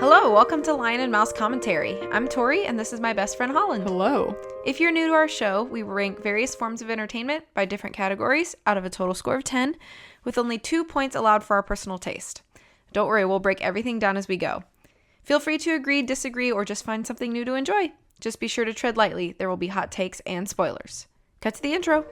Hello, welcome to Lion and Mouse Commentary. I'm Tori, and this is my best friend Holland. Hello. If you're new to our show, we rank various forms of entertainment by different categories out of a total score of 10, with only 2 points allowed for our personal taste. Don't worry, we'll break everything down as we go. Feel free to agree, disagree, or just find something new to enjoy. Just be sure to tread lightly. There will be hot takes and spoilers. Cut to the intro.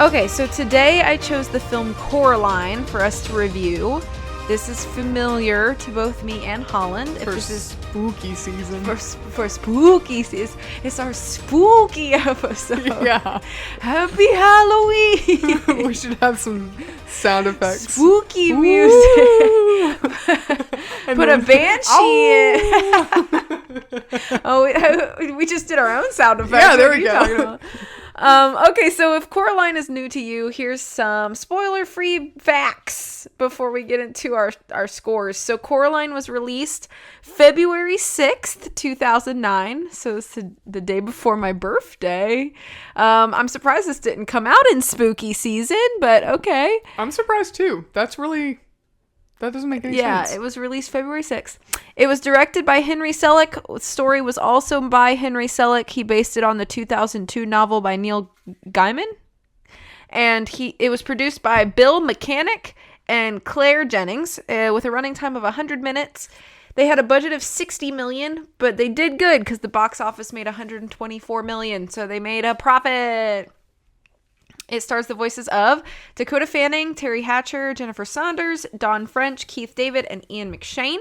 Okay, so today I chose the film Coraline for us to review. This is familiar to both me and Holland. For spooky season. For spooky season. It's our spooky episode. Yeah. Happy Halloween! We should have some sound effects. Spooky music. Put a banshee in. Oh, we just did our own sound effects. Yeah, there we go. Okay, so if Coraline is new to you, here's some spoiler-free facts before we get into our scores. So Coraline was released February 6th, 2009. So it's the day before my birthday. I'm surprised this didn't come out in spooky season, but okay. I'm surprised too. That doesn't make any sense. Yeah, it was released February 6th. It was directed by Henry Selick. The story was also by Henry Selick. He based it on the 2002 novel by Neil Gaiman. And it was produced by Bill Mechanic and Claire Jennings with a running time of 100 minutes. They had a budget of $60 million, but they did good because the box office made $124 million. So they made a profit. It stars the voices of Dakota Fanning, Terry Hatcher, Jennifer Saunders, Dawn French, Keith David, and Ian McShane.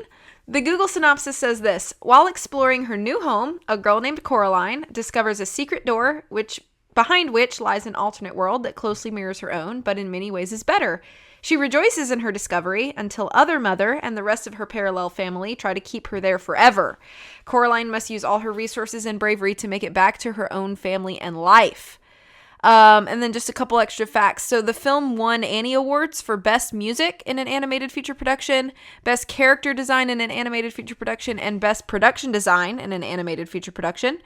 The Google synopsis says this: while exploring her new home, a girl named Coraline discovers a secret door behind which lies an alternate world that closely mirrors her own, but in many ways is better. She rejoices in her discovery until Other Mother and the rest of her parallel family try to keep her there forever. Coraline must use all her resources and bravery to make it back to her own family and life. And then just a couple extra facts. So the film won Annie Awards for Best Music in an Animated Feature Production, Best Character Design in an Animated Feature Production, and Best Production Design in an Animated Feature Production,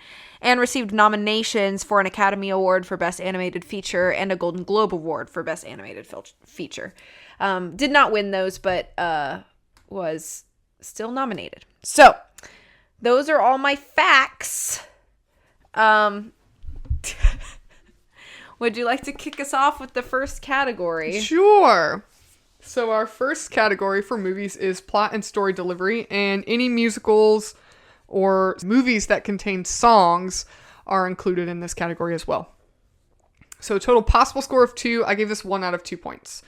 and received nominations for an Academy Award for Best Animated Feature and a Golden Globe Award for Best Animated Feature. Did not win those, but was still nominated. So those are all my facts. Would you like to kick us off with the first category? Sure. So our first category for movies is plot and story delivery, and any musicals or movies that contain songs are included in this category as well. So total possible score of 2. I gave this 1 out of 2 points.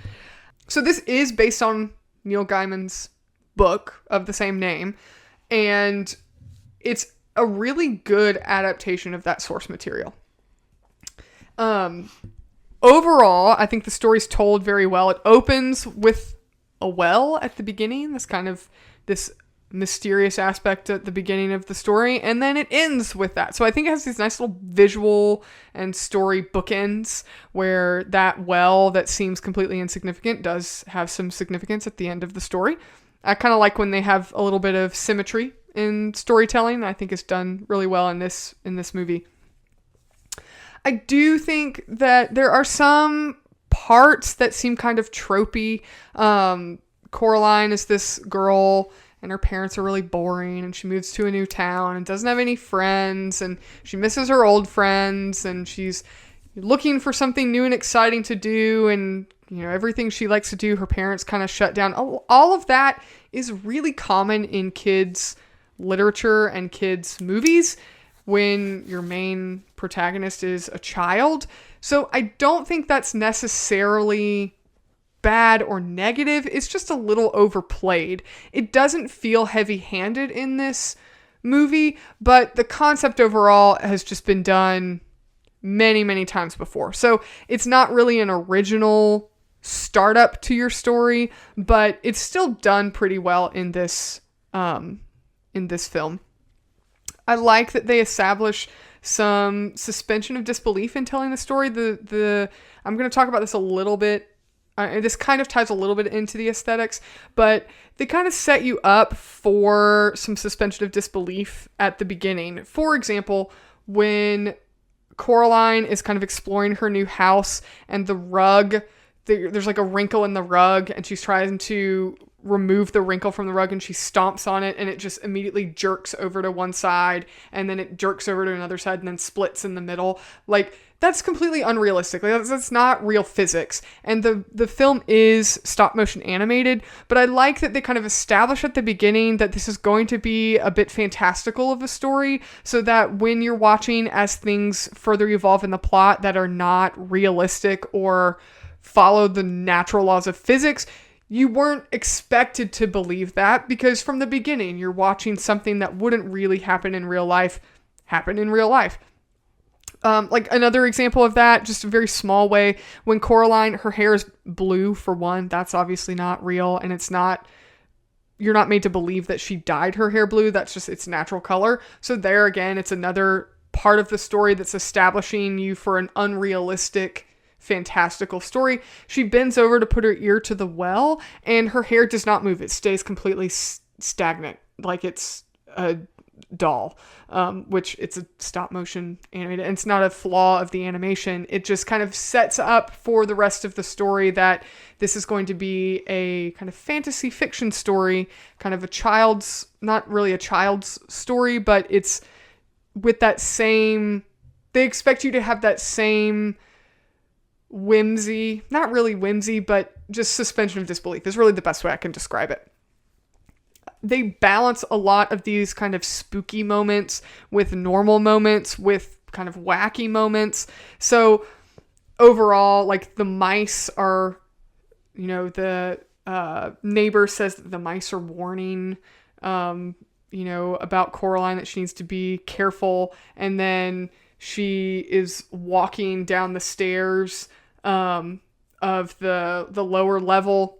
So this is based on Neil Gaiman's book of the same name, and it's a really good adaptation of that source material. Overall, I think the story's told very well. It opens with a well at the beginning, this mysterious aspect at the beginning of the story, and then it ends with that. So I think it has these nice little visual and story bookends where that well that seems completely insignificant does have some significance at the end of the story. I kind of like when they have a little bit of symmetry in storytelling. I think it's done really well in this movie. I do think that there are some parts that seem kind of tropey. Coraline is this girl and her parents are really boring, and she moves to a new town and doesn't have any friends, and she misses her old friends, and she's looking for something new and exciting to do, and everything she likes to do, her parents kind of shut down. All of that is really common in kids' literature and kids' movies when your main protagonist is a child. So I don't think that's necessarily bad or negative. It's just a little overplayed. It doesn't feel heavy-handed in this movie, but the concept overall has just been done many, many times before. So it's not really an original startup to your story, but it's still done pretty well in this film. I like that they establish some suspension of disbelief in telling the story. I'm going to talk about this a little bit. This kind of ties a little bit into the aesthetics, but they kind of set you up for some suspension of disbelief at the beginning. For example, when Coraline is kind of exploring her new house and the rug, there's like a wrinkle in the rug and she's trying to remove the wrinkle from the rug and she stomps on it and it just immediately jerks over to one side and then it jerks over to another side and then splits in the middle. Like, that's completely unrealistic. Like, that's not real physics. And the film is stop motion animated, but I like that they kind of establish at the beginning that this is going to be a bit fantastical of a story, so that when you're watching as things further evolve in the plot that are not realistic or follow the natural laws of physics, you weren't expected to believe that, because from the beginning you're watching something that wouldn't really happen in real life happen in real life. Like another example of that, just a very small way, when Coraline, her hair is blue for one, that's obviously not real, and you're not made to believe that she dyed her hair blue, that's just its natural color. So there again, it's another part of the story that's establishing you for an unrealistic, fantastical story. She bends over to put her ear to the well, and her hair does not move, it stays completely stagnant, like it's a doll, which it's a stop motion animated, and it's not a flaw of the animation. It just kind of sets up for the rest of the story that this is going to be a kind of fantasy fiction story, kind of not really a child's story, but it's with that same, they expect you to have that same whimsy, not really whimsy, but just suspension of disbelief is really the best way I can describe it. They balance a lot of these kind of spooky moments with normal moments, with kind of wacky moments. So overall, like, the mice are, the neighbor says that the mice are warning, about Coraline, that she needs to be careful. And then she is walking down the stairs of the lower level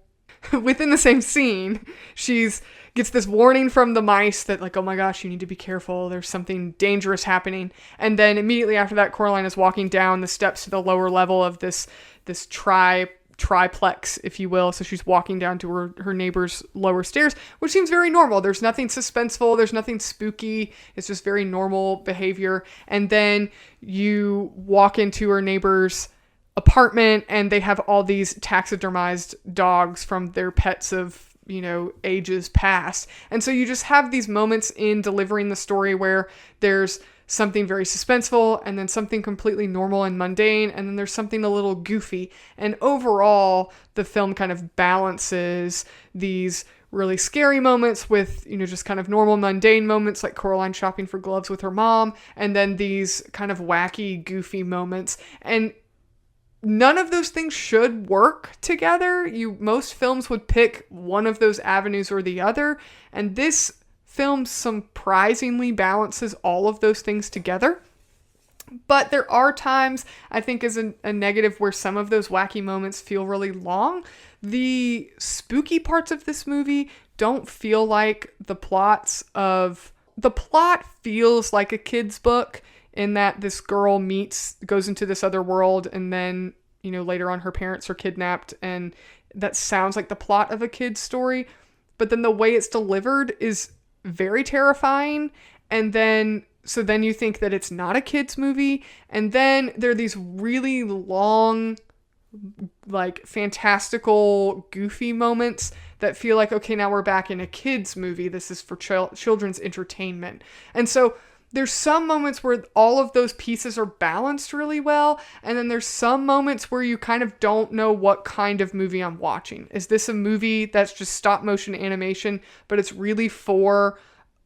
within the same scene. She's gets this warning from the mice that, like, oh my gosh, you need to be careful, there's something dangerous happening. And then immediately after that, Coraline is walking down the steps to the lower level of this triplex, if you will. So she's walking down to her neighbor's lower stairs, which seems very normal. There's nothing suspenseful, there's nothing spooky, it's just very normal behavior. And then you walk into her neighbor's apartment and they have all these taxidermized dogs from their pets of ages past. And so you just have these moments in delivering the story where there's something very suspenseful and then something completely normal and mundane, and then there's something a little goofy. And overall, the film kind of balances these really scary moments with, just kind of normal mundane moments, like Coraline shopping for gloves with her mom, and then these kind of wacky, goofy moments. And none of those things should work together. Most films would pick one of those avenues or the other, and this film surprisingly balances all of those things together. But there are times, I think, as a negative, where some of those wacky moments feel really long. The spooky parts of this movie don't feel like the plot feels like a kid's book, in that this girl goes into this other world, and then, later on her parents are kidnapped, and that sounds like the plot of a kid's story. But then the way it's delivered is very terrifying. And then you think that it's not a kid's movie. And then there are these really long, like, fantastical, goofy moments that feel like, okay, now we're back in a kid's movie. This is for children's entertainment. And so there's some moments where all of those pieces are balanced really well, and then there's some moments where you kind of don't know what kind of movie I'm watching. Is this a movie that's just stop motion animation, but it's really for,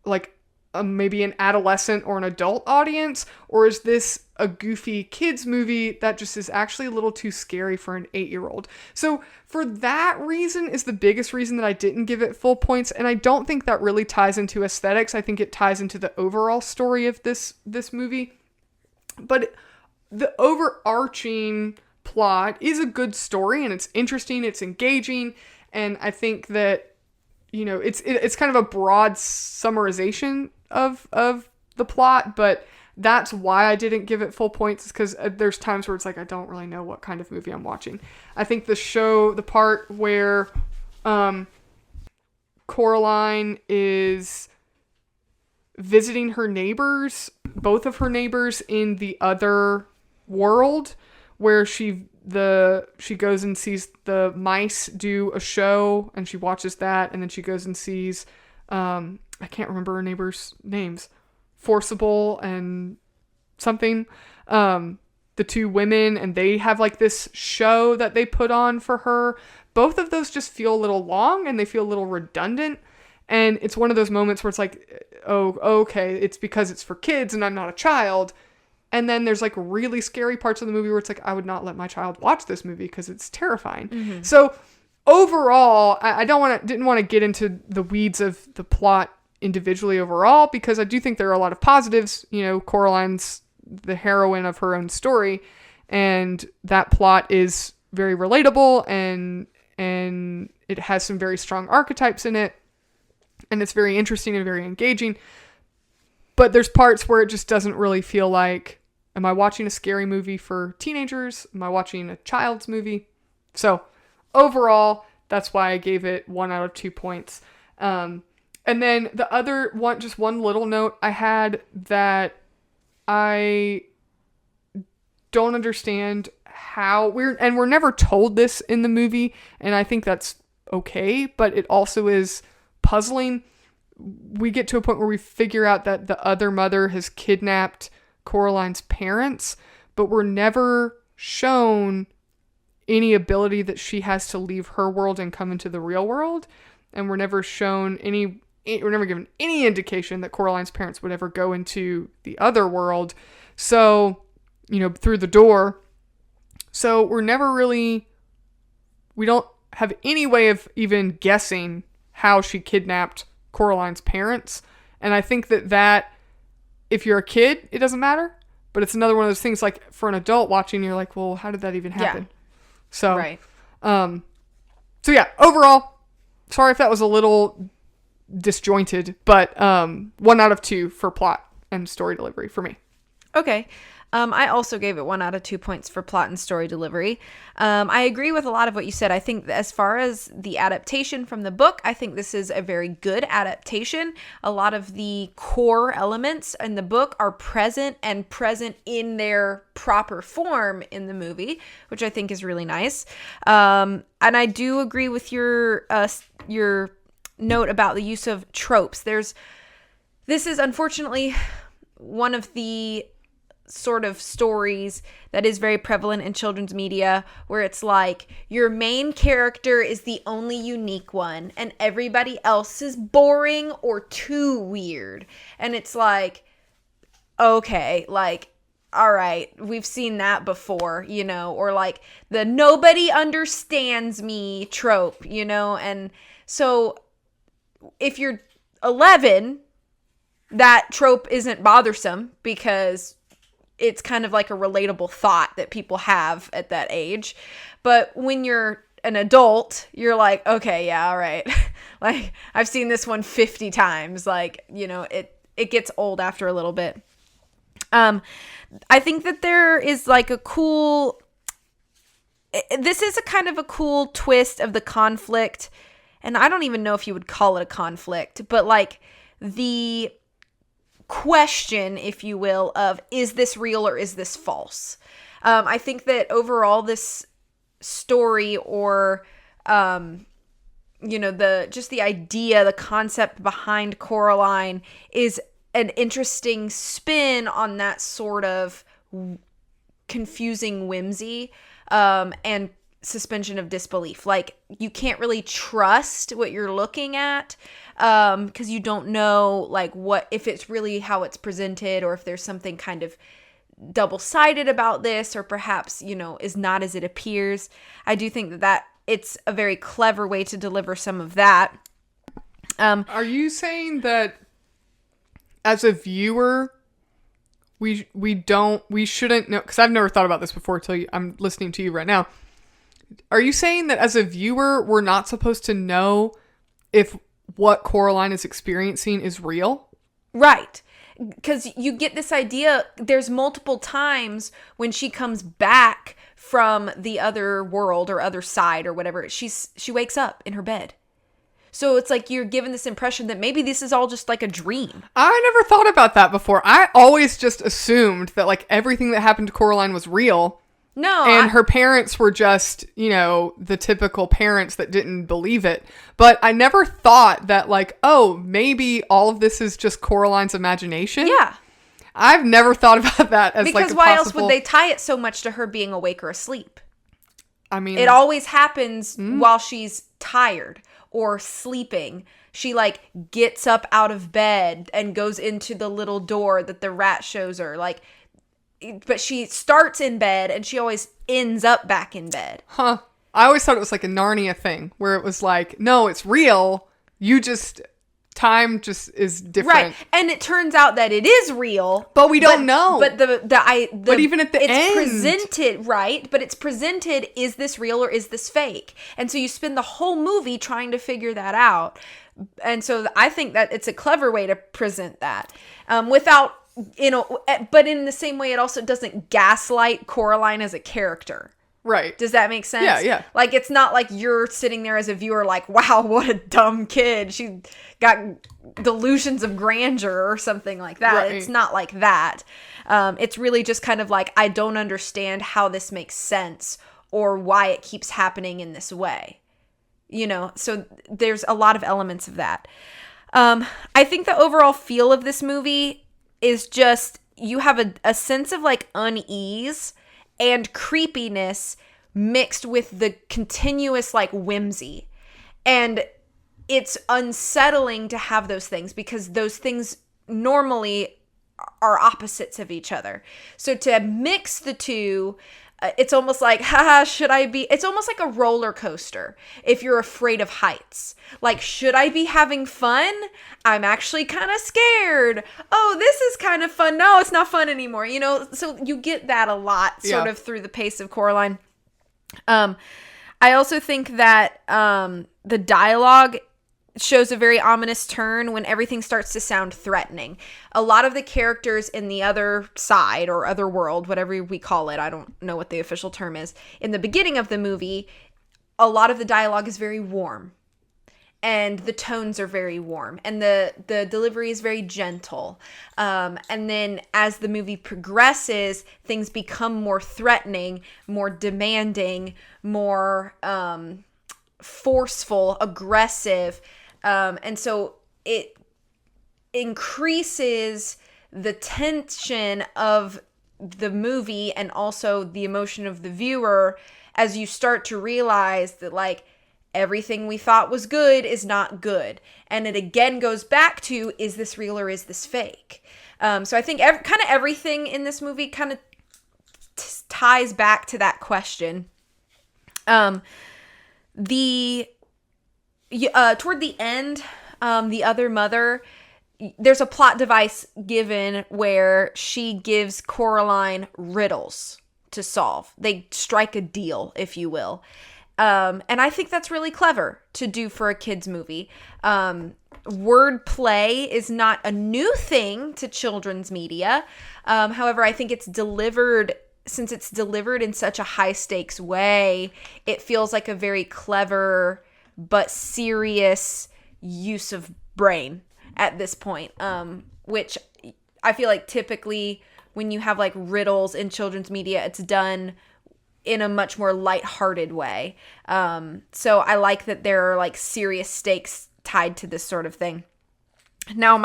like, maybe an adolescent or an adult audience? Or is this a goofy kids movie that just is actually a little too scary for an 8-year-old? So for that reason is the biggest reason that I didn't give it full points. And I don't think that really ties into aesthetics. I think it ties into the overall story of this movie. But the overarching plot is a good story, and it's interesting, it's engaging. And I think that, it's kind of a broad summarization of the plot, but That's why I didn't give it full points, is because there's times where it's like I don't really know what kind of movie I'm watching. I think the part where Coraline is visiting her neighbors, both of her neighbors in the other world, where she goes and sees the mice do a show, and she watches that, and then she goes and sees I can't remember her neighbors' names, Forcible and something, the two women, and they have like this show that they put on for her. Both of those just feel a little long, and they feel a little redundant, and it's one of those moments where it's like, oh, okay, it's because it's for kids and I'm not a child. And then there's like really scary parts of the movie where it's like, I would not let my child watch this movie because it's terrifying. Mm-hmm. So overall, I didn't want to get into the weeds of the plot individually overall, because I do think there are a lot of positives. You know, Coraline's the heroine of her own story, and that plot is very relatable, and it has some very strong archetypes in it, and it's very interesting and very engaging. But there's parts where it just doesn't really feel like, am I watching a scary movie for teenagers? Am I watching a child's movie? So overall, that's why I gave it 1 out of 2 points. And then the other one, just one little note I had, that I don't understand how we're never told this in the movie, and I think that's okay, but it also is puzzling. We get to a point where we figure out that the other mother has kidnapped Coraline's parents, but we're never shown any ability that she has to leave her world and come into the real world. And we're never given any indication that Coraline's parents would ever go into the other world. So, through the door. So we don't have any way of even guessing how she kidnapped Coraline's parents. And I think that if you're a kid, it doesn't matter. But it's another one of those things, like, for an adult watching, you're like, well, how did that even happen? Yeah. So, right. So yeah, overall, sorry if that was a little disjointed, but 1 out of 2 for plot and story delivery for me. Okay. I also gave it 1 out of 2 points for plot and story delivery. I agree with a lot of what you said. I think as far as the adaptation from the book, I think this is a very good adaptation. A lot of the core elements in the book are present in their proper form in the movie, which I think is really nice. And I do agree with your note about the use of tropes. This is unfortunately one of the sort of stories that is very prevalent in children's media, where it's like your main character is the only unique one and everybody else is boring or too weird. And it's like, okay, like, all right, we've seen that before, or like the nobody understands me trope, and so if you're 11, that trope isn't bothersome because it's kind of like a relatable thought that people have at that age. But when you're an adult, you're like, okay, yeah, all right. Like, I've seen this one 50 times. Like, it gets old after a little bit. I think that there is like this is a kind of a cool twist of the conflict. And I don't even know if you would call it a conflict, but like the question, if you will, of is this real or is this false? I think that overall this story, or the idea, the concept behind Coraline is an interesting spin on that sort of confusing whimsy and suspension of disbelief. Like, you can't really trust what you're looking at because you don't know like what, if it's really how it's presented, or if there's something kind of double-sided about this, or perhaps is not as it appears. I do think that it's a very clever way to deliver some of that. Are you saying that as a viewer we shouldn't know? Because I've never thought about this before till I'm listening to you right now. Are you saying that as a viewer, we're not supposed to know if what Coraline is experiencing is real? Right. because you get this idea, there's multiple times when she comes back from the other world or other side or whatever, she wakes up in her bed. So it's like you're given this impression that maybe this is all just like a dream. I never thought about that before. I always just assumed that like everything that happened to Coraline was real. No. And her parents were just, you know, the typical parents that didn't believe it. But I never thought that like, oh, maybe all of this is just Coraline's imagination. Yeah. I've never thought about that as because like a why possible... else would they tie it so much to her being awake or asleep? I mean... It always happens while she's tired or sleeping. She like gets up out of bed and goes into the little door that the rat shows her. Like, but she starts in bed and she always ends up back in bed. Huh. I always thought it was like a Narnia thing where it was like, no, it's real. You just... Time just is different. Right. And it turns out that it is real. But we don't know. But but even at the end. It's presented, right? But it's presented, is this real or is this fake? And so you spend the whole movie trying to figure that out. And so I think that it's a clever way to present that. Without, you know, but in the same way, it also doesn't gaslight Coraline as a character. Right. Does that make sense? Yeah, yeah. Like, it's not like you're sitting there as a viewer like, wow, what a dumb kid. She got delusions of grandeur or something like that. Right. It's not like that. It's really just kind of like, I don't understand how this makes sense or why it keeps happening in this way. You know, so there's a lot of elements of that. I think the overall feel of this movie is just, you have a sense of like unease and creepiness mixed with the continuous like whimsy. And it's unsettling to have those things because those things normally are opposites of each other. So to mix the two, it's almost like, haha, should I be... It's almost like a roller coaster if you're afraid of heights. Like, should I be having fun? I'm actually kind of scared. Oh, this is kind of fun. No, it's not fun anymore. You know, so you get that a lot sort of through the pace of Coraline. I also think that the dialogue shows a very ominous turn when everything starts to sound threatening. A lot of the characters in the other side or other world, whatever we call it, I don't know what the official term is, in the beginning of the movie, a lot of the dialogue is very warm. And the tones are very warm. And the delivery is very gentle. And then as the movie progresses, things become more threatening, more demanding, more forceful, aggressive. And so it increases the tension of the movie and also the emotion of the viewer as you start to realize that like everything we thought was good is not good. And it again goes back to, is this real or is this fake? So I think kind of everything in this movie kind of ties back to that question. Toward the end, the other mother, there's a plot device given where she gives Coraline riddles to solve. They strike a deal, if you will. And I think that's really clever to do for a kid's movie. Word play is not a new thing to children's media. However, I think it's delivered... Since it's delivered in such a high stakes way, it feels like a very clever but serious use of brain at this point. Which I feel like typically when you have like riddles in children's media, it's done in a much more lighthearted way. So I like that there are like serious stakes tied to this sort of thing. Now,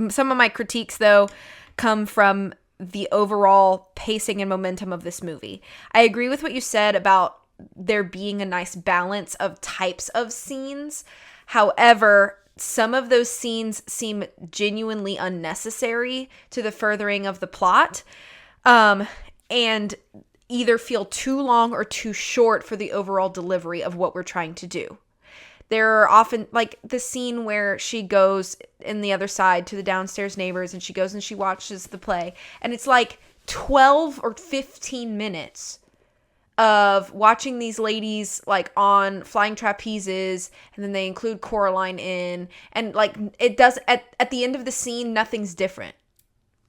some of my critiques though come from the overall pacing and momentum of this movie. I agree with what you said about there being a nice balance of types of scenes. However, some of those scenes seem genuinely unnecessary to the furthering of the plot, and either feel too long or too short for the overall delivery of what we're trying to do. There are often, like, the scene where she goes in the other side to the downstairs neighbors and she goes and she watches the play. And it's like 12 or 15 minutes of watching these ladies, like, on flying trapezes. And then they include Coraline in. And, like, it does, at the end of the scene, nothing's different.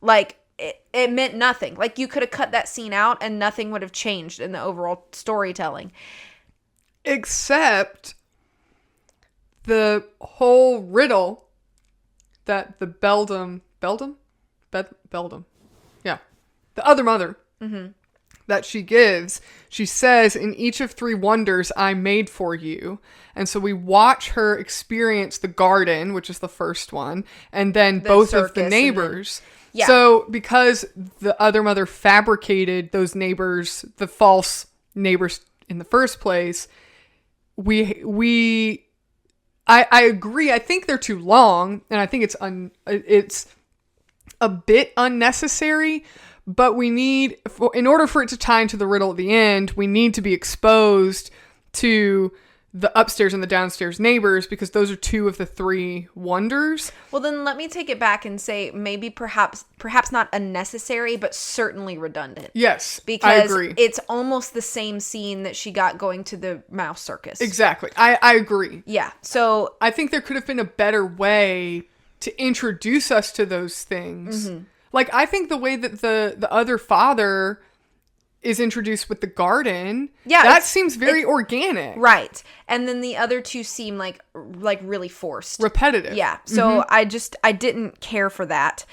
Like, it meant nothing. Like, you could have cut that scene out and nothing would have changed in the overall storytelling. Except the whole riddle that the Beldam, yeah, the other mother that she gives, she says, in each of 3 wonders I made for you. And so we watch her experience the garden, which is the first one, and then both of the neighbors. Yeah. So because the other mother fabricated those neighbors, the false neighbors in the first place, I agree. I think they're too long, and I think it's a bit unnecessary. But we need, in order for it to tie into the riddle at the end, we need to be exposed to the upstairs and the downstairs neighbors, because those are 2 of the 3 wonders. Well, then let me take it back and say maybe perhaps not unnecessary, but certainly redundant. Yes, because I agree. It's almost the same scene that she got going to the mouse circus. Exactly. I agree. Yeah. So I think there could have been a better way to introduce us to those things. Mm-hmm. Like, I think the way that the other father is introduced with the garden, that seems very organic. Right. And then the other 2 seem like really forced. Repetitive. Yeah. So I didn't care for that.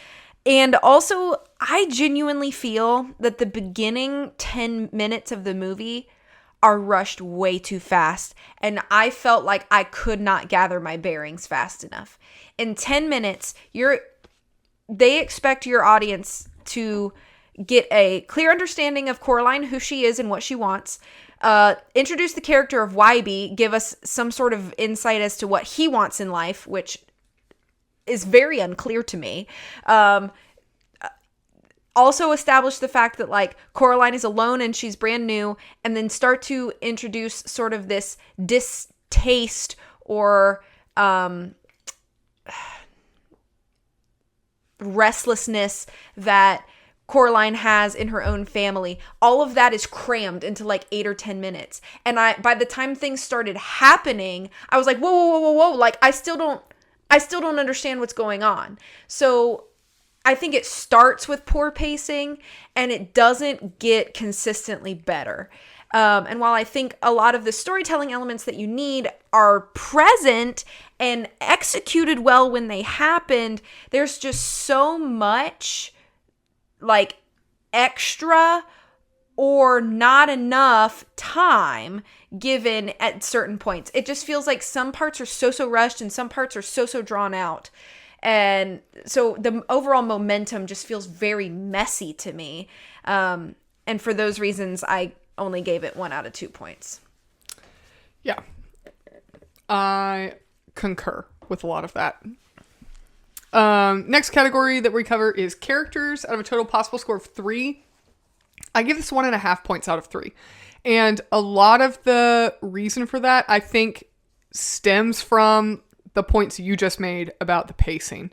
And also, I genuinely feel that the beginning 10 minutes of the movie are rushed way too fast. And I felt like I could not gather my bearings fast enough. In 10 minutes, they expect your audience to get a clear understanding of Coraline, who she is and what she wants, introduce the character of Wybie, give us some sort of insight as to what he wants in life, which is very unclear to me. Also establish the fact that, like, Coraline is alone and she's brand new, and then start to introduce sort of this distaste or restlessness that Coraline has in her own family. All of that is crammed into like 8 or 10 minutes. And by the time things started happening, I was like, whoa. Like, I still don't understand what's going on. So I think it starts with poor pacing and it doesn't get consistently better. And while I think a lot of the storytelling elements that you need are present and executed well when they happened, there's just so much like extra or not enough time given at certain points. It just feels like some parts are so rushed and some parts are so drawn out. And so the overall momentum just feels very messy to me. And for those reasons, I only gave it 1 out of 2 points. Yeah. I concur with a lot of that. Next category that we cover is characters. Out of a total possible score of 3, I give this 1.5 points out of 3. And a lot of the reason for that, I think, stems from the points you just made about the pacing.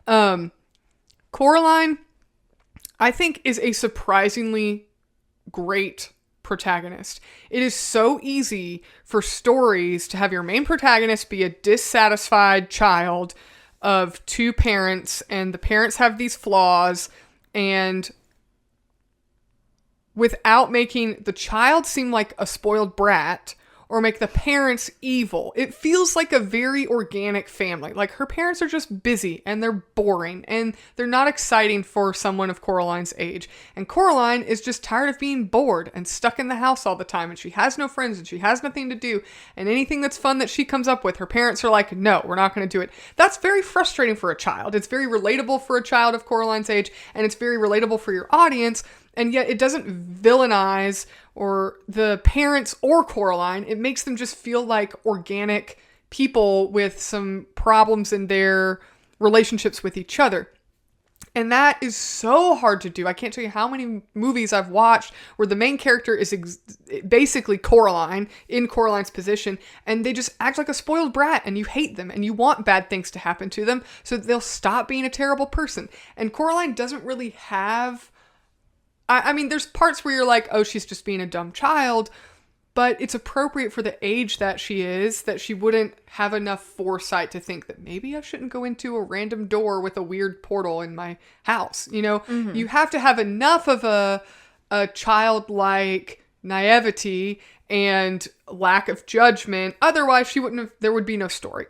Coraline, I think, is a surprisingly great protagonist. It is so easy for stories to have your main protagonist be a dissatisfied child of 2 parents, and the parents have these flaws, and without making the child seem like a spoiled brat or make the parents evil. It feels like a very organic family. Like, her parents are just busy and they're boring and they're not exciting for someone of Coraline's age. And Coraline is just tired of being bored and stuck in the house all the time, and she has no friends and she has nothing to do, and anything that's fun that she comes up with, her parents are like, no, we're not going to do it. That's very frustrating for a child. It's very relatable for a child of Coraline's age, and it's very relatable for your audience. And yet it doesn't villainize or the parents or Coraline. It makes them just feel like organic people with some problems in their relationships with each other. And that is so hard to do. I can't tell you how many movies I've watched where the main character is basically Coraline, in Coraline's position, and they just act like a spoiled brat, and you hate them, and you want bad things to happen to them so that they'll stop being a terrible person. And Coraline doesn't really have... I mean, there's parts where you're like, oh, she's just being a dumb child, but it's appropriate for the age that she is, that she wouldn't have enough foresight to think that maybe I shouldn't go into a random door with a weird portal in my house. You know, you have to have enough of a childlike naivety and lack of judgment. Otherwise, there would be no story.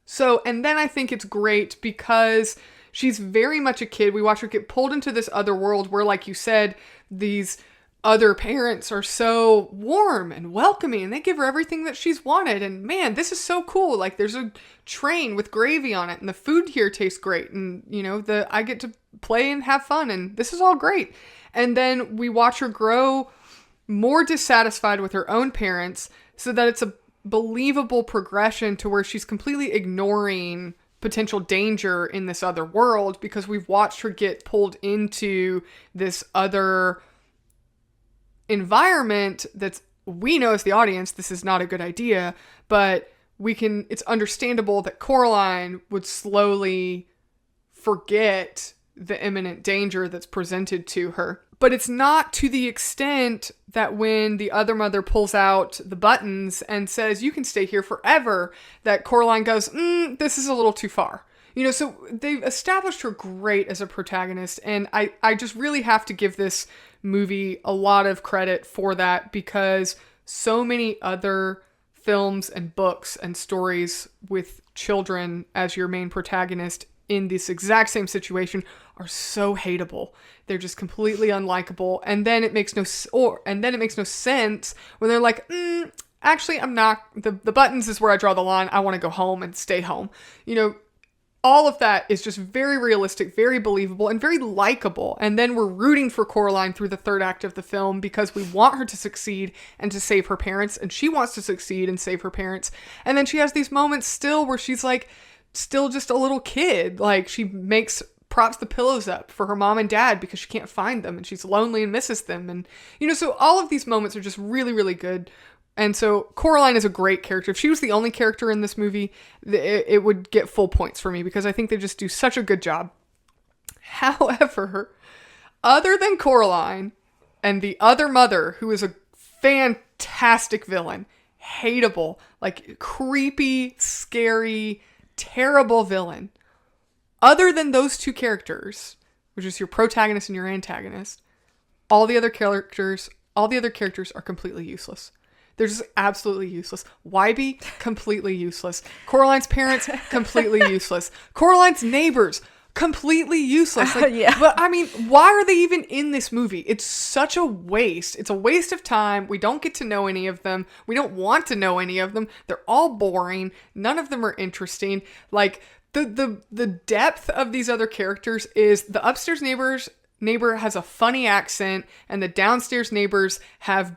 So, and then I think it's great because she's very much a kid. We watch her get pulled into this other world where, like you said, these other parents are so warm and welcoming and they give her everything that she's wanted. And man, this is so cool. Like, there's a train with gravy on it and the food here tastes great. And, you know, I get to play and have fun and this is all great. And then we watch her grow more dissatisfied with her own parents so that it's a believable progression to where she's completely ignoring potential danger in this other world because we've watched her get pulled into this other environment we know as the audience this is not a good idea, but it's understandable that Coraline would slowly forget the imminent danger that's presented to her. But it's not to the extent that when the other mother pulls out the buttons and says, you can stay here forever, that Coraline goes, this is a little too far. You know, so they've established her great as a protagonist. And I just really have to give this movie a lot of credit for that because so many other films and books and stories with children as your main protagonist in this exact same situation are so hateable. They're just completely unlikable. And then it makes no sense when they're like, actually, I'm not, the buttons is where I draw the line. I want to go home and stay home. You know, all of that is just very realistic, very believable, and very likable. And then we're rooting for Coraline through the third act of the film because we want her to succeed and to save her parents. And she wants to succeed and save her parents. And then she has these moments still where she's like, still just a little kid. Like, she props the pillows up for her mom and dad because she can't find them and she's lonely and misses them. And, you know, so all of these moments are just really, really good. And so Coraline is a great character. If she was the only character in this movie, it would get full points for me because I think they just do such a good job. However, other than Coraline and the other mother, who is a fantastic villain, hateable, like creepy, scary, terrible villain. Other than those two characters, which is your protagonist and your antagonist, all the other characters are completely useless. They're just absolutely useless. Wybie, completely useless. Coraline's parents, completely useless. Coraline's neighbors, completely useless. Like, yeah. But I mean, why are they even in this movie? It's such a waste. It's a waste of time. We don't get to know any of them. We don't want to know any of them. They're all boring. None of them are interesting. Like, the depth of these other characters is the upstairs neighbor has a funny accent and the downstairs neighbors have,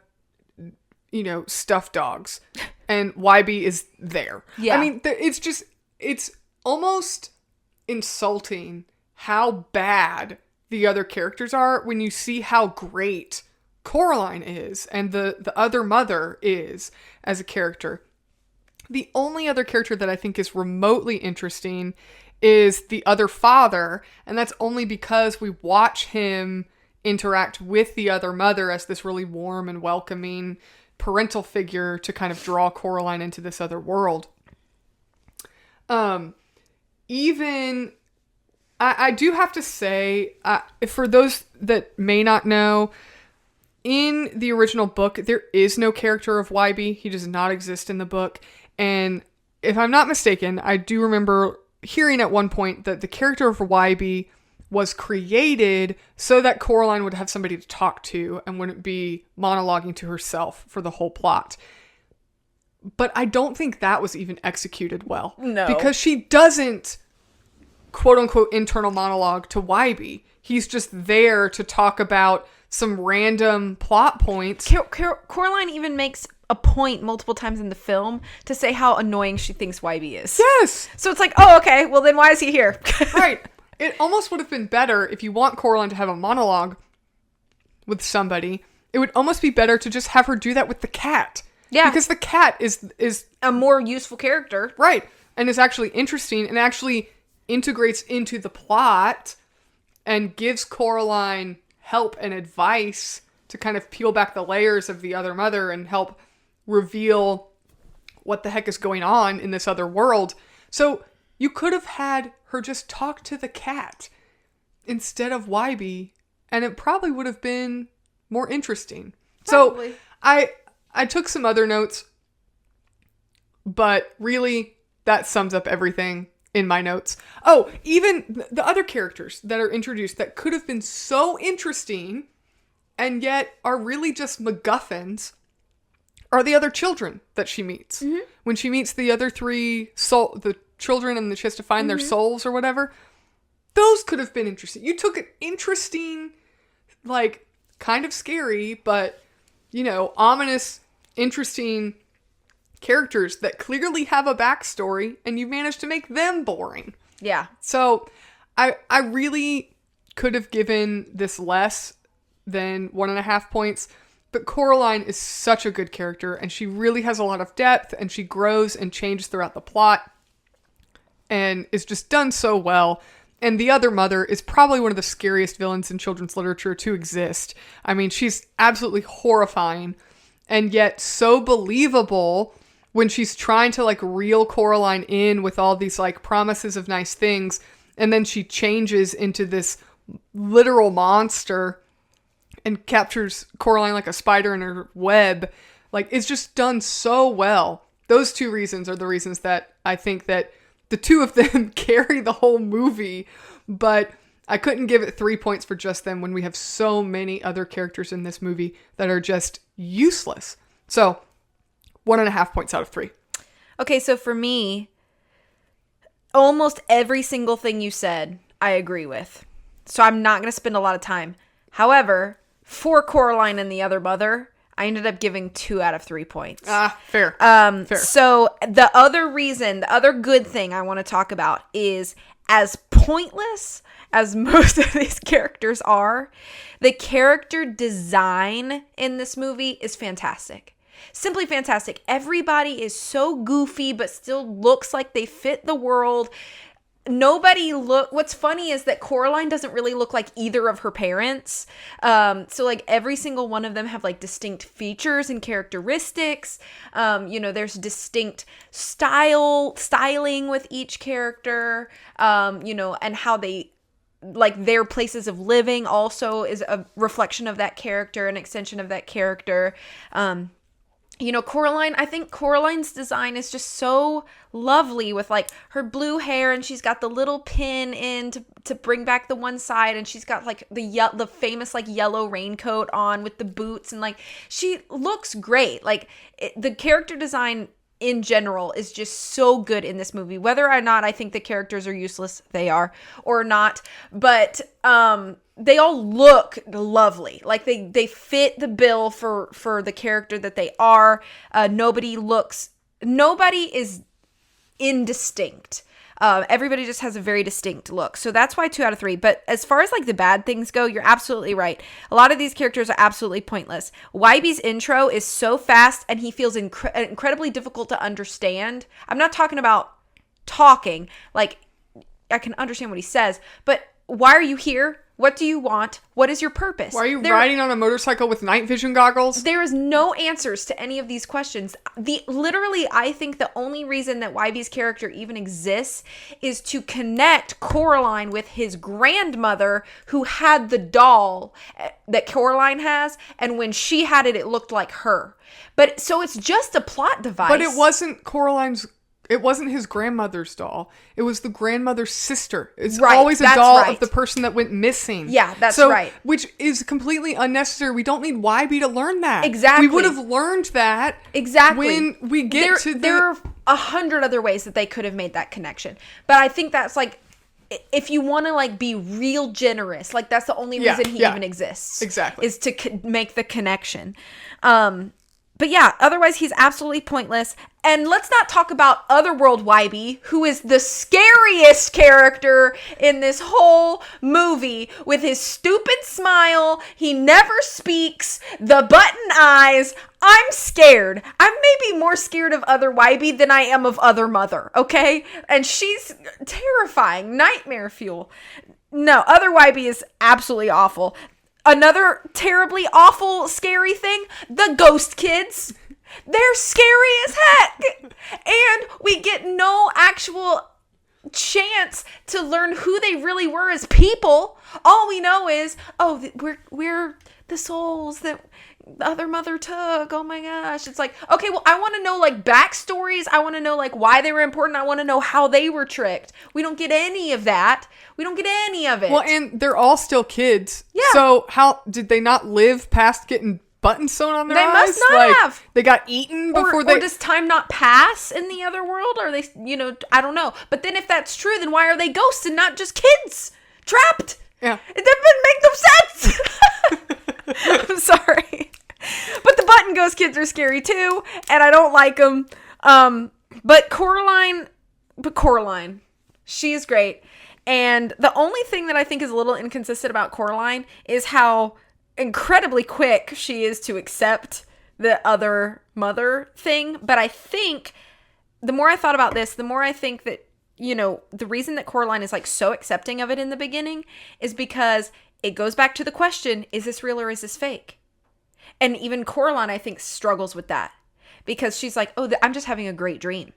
you know, stuffed dogs and Wybie is there. Yeah. I mean, it's almost insulting how bad the other characters are when you see how great Coraline is and the other mother is as a character. The only other character that I think is remotely interesting is the other father, and that's only because we watch him interact with the other mother as this really warm and welcoming parental figure to kind of draw Coraline into this other world. Even I do have to say, for those that may not know, in the original book, there is no character of Wybie. He does not exist in the book. And if I'm not mistaken, I do remember hearing at one point that the character of Wybie was created so that Coraline would have somebody to talk to and wouldn't be monologuing to herself for the whole plot. But I don't think that was even executed well. No. Because she doesn't, quote unquote, internal monologue to Wybie. He's just there to talk about some random plot points. Coraline even makes a point multiple times in the film to say how annoying she thinks Wybie is. Yes. So it's like, oh, okay, well then why is he here? Right. It almost would have been better if you want Coraline to have a monologue with somebody. It would almost be better to just have her do that with the cat. Yeah. Because the cat is a more useful character. Right. And is actually interesting and actually integrates into the plot and gives Coraline help and advice to kind of peel back the layers of the other mother and help reveal what the heck is going on in this other world. So you could have had her just talk to the cat instead of Wybie, and it probably would have been more interesting. Probably. So I took some other notes, but really that sums up everything in my notes. Oh, even the other characters that are introduced that could have been so interesting and yet are really just MacGuffins are the other children that she meets. Mm-hmm. When she meets the other three the children, and she has to find their souls or whatever, those could have been interesting. You took an interesting, like, kind of scary, but, you know, ominous, interesting characters that clearly have a backstory, and you managed to make them boring. Yeah. So I really could have given this less than 1.5 points, but Coraline is such a good character, and she really has a lot of depth, and she grows and changes throughout the plot, and is just done so well. And the other mother is probably one of the scariest villains in children's literature to exist. I mean, she's absolutely horrifying, and yet so believable when she's trying to, like, reel Coraline in with all these, like, promises of nice things, and then she changes into this literal monster and captures Coraline like a spider in her web. Like, it's just done so well. Those two reasons are the reasons that I think that the two of them carry the whole movie, but I couldn't give it 3 points for just them when we have so many other characters in this movie that are just useless. So 1.5 points out of 3. Okay, so for me, almost every single thing you said, I agree with. So I'm not going to spend a lot of time. However, for Coraline and the other mother, I ended up giving 2 out of 3 points. Fair. Fair. So the other good thing I want to talk about is, as pointless as most of these characters are, the character design in this movie is fantastic. Simply fantastic. Everybody is so goofy, but still looks like they fit the world. What's funny is that Coraline doesn't really look like either of her parents. So like every single one of them have like distinct features and characteristics. There's distinct styling with each character, and how they, like, their places of living also is a reflection of that character, an extension of that character. Coraline, I think Coraline's design is just so lovely with, like, her blue hair, and she's got the little pin in to bring back the one side, and she's got, like, the famous, like, yellow raincoat on with the boots, and, like, she looks great. Like, the character design in general is just so good in this movie. Whether or not I think the characters are useless, they are, or not, but they all look lovely. Like, they fit the bill for the character that they are. Nobody is indistinct. Everybody just has a very distinct look. So that's why 2 out of 3. But as far as, like, the bad things go, you're absolutely right. A lot of these characters are absolutely pointless. Wybie's intro is so fast, and he feels incredibly difficult to understand. I'm not talking about talking. Like, I can understand what he says, but why are you here? What do you want? What is your purpose? Why are you riding on a motorcycle with night vision goggles? There is no answers to any of these questions. Literally, I think the only reason that Wybie's character even exists is to connect Coraline with his grandmother, who had the doll that Coraline has, and when she had it, it looked like her. But so it's just a plot device. But it wasn't Coraline's. It wasn't his grandmother's doll. It was the grandmother's sister. It's always a doll of the person that went missing. Yeah, that's right. Which is completely unnecessary. We don't need Wybie to learn that. Exactly. We would have learned that. Exactly. When we get to there are 100 other ways that they could have made that connection. But I think that's, like, if you want to, like, be real generous, like, that's the only reason he even exists. Exactly. Is to make the connection. But yeah, otherwise he's absolutely pointless. And let's not talk about Otherworld Wybie, who is the scariest character in this whole movie, with his stupid smile. He never speaks. The button eyes. I'm scared. I'm maybe more scared of Other Wybie than I am of Other Mother, okay? And she's terrifying. Nightmare fuel. No, Other Wybie is absolutely awful. Another terribly awful, scary thing, the ghost kids. They're scary as heck. And we get no actual chance to learn who they really were as people. All we know is, oh, we're the souls that the other mother took. Oh my gosh. It's like, okay, well, I want to know like backstories. I want to know like why they were important. I want to know how they were tricked. We don't get any of that. We don't get any of it. Well, and they're all still kids. Yeah. So how did they not live past getting buttons sewn on their eyes? They must not have. They got eaten before or does time not pass in the other world? Are they, I don't know. But then if that's true, then why are they ghosts and not just kids trapped? Yeah. It doesn't make no sense. I'm sorry. But the button ghost kids are scary too, and I don't like them. But Coraline, she is great. And the only thing that I think is a little inconsistent about Coraline is how incredibly quick she is to accept the other mother thing. But I think the more I thought about this, the more I think that, the reason that Coraline is like so accepting of it in the beginning is because it goes back to the question, is this real or is this fake? And even Coraline, I think, struggles with that because she's like, oh, I'm just having a great dream.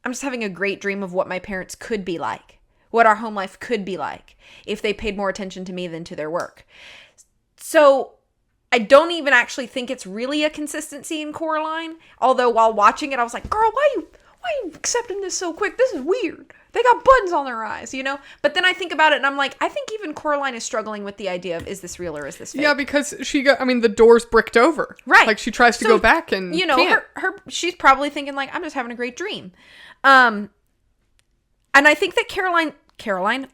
I'm just having a great dream of what my parents could be like, what our home life could be like if they paid more attention to me than to their work. So I don't even actually think it's really a consistency in Coraline. Although while watching it, I was like, girl, why are you accepting this so quick? This is weird. They got buttons on their eyes, But then I think about it and I'm like, I think even Coraline is struggling with the idea of, is this real or is this fake? Yeah, because the door's bricked over. Right. Like she tries to go back and can't. She's probably thinking like, I'm just having a great dream. And I think that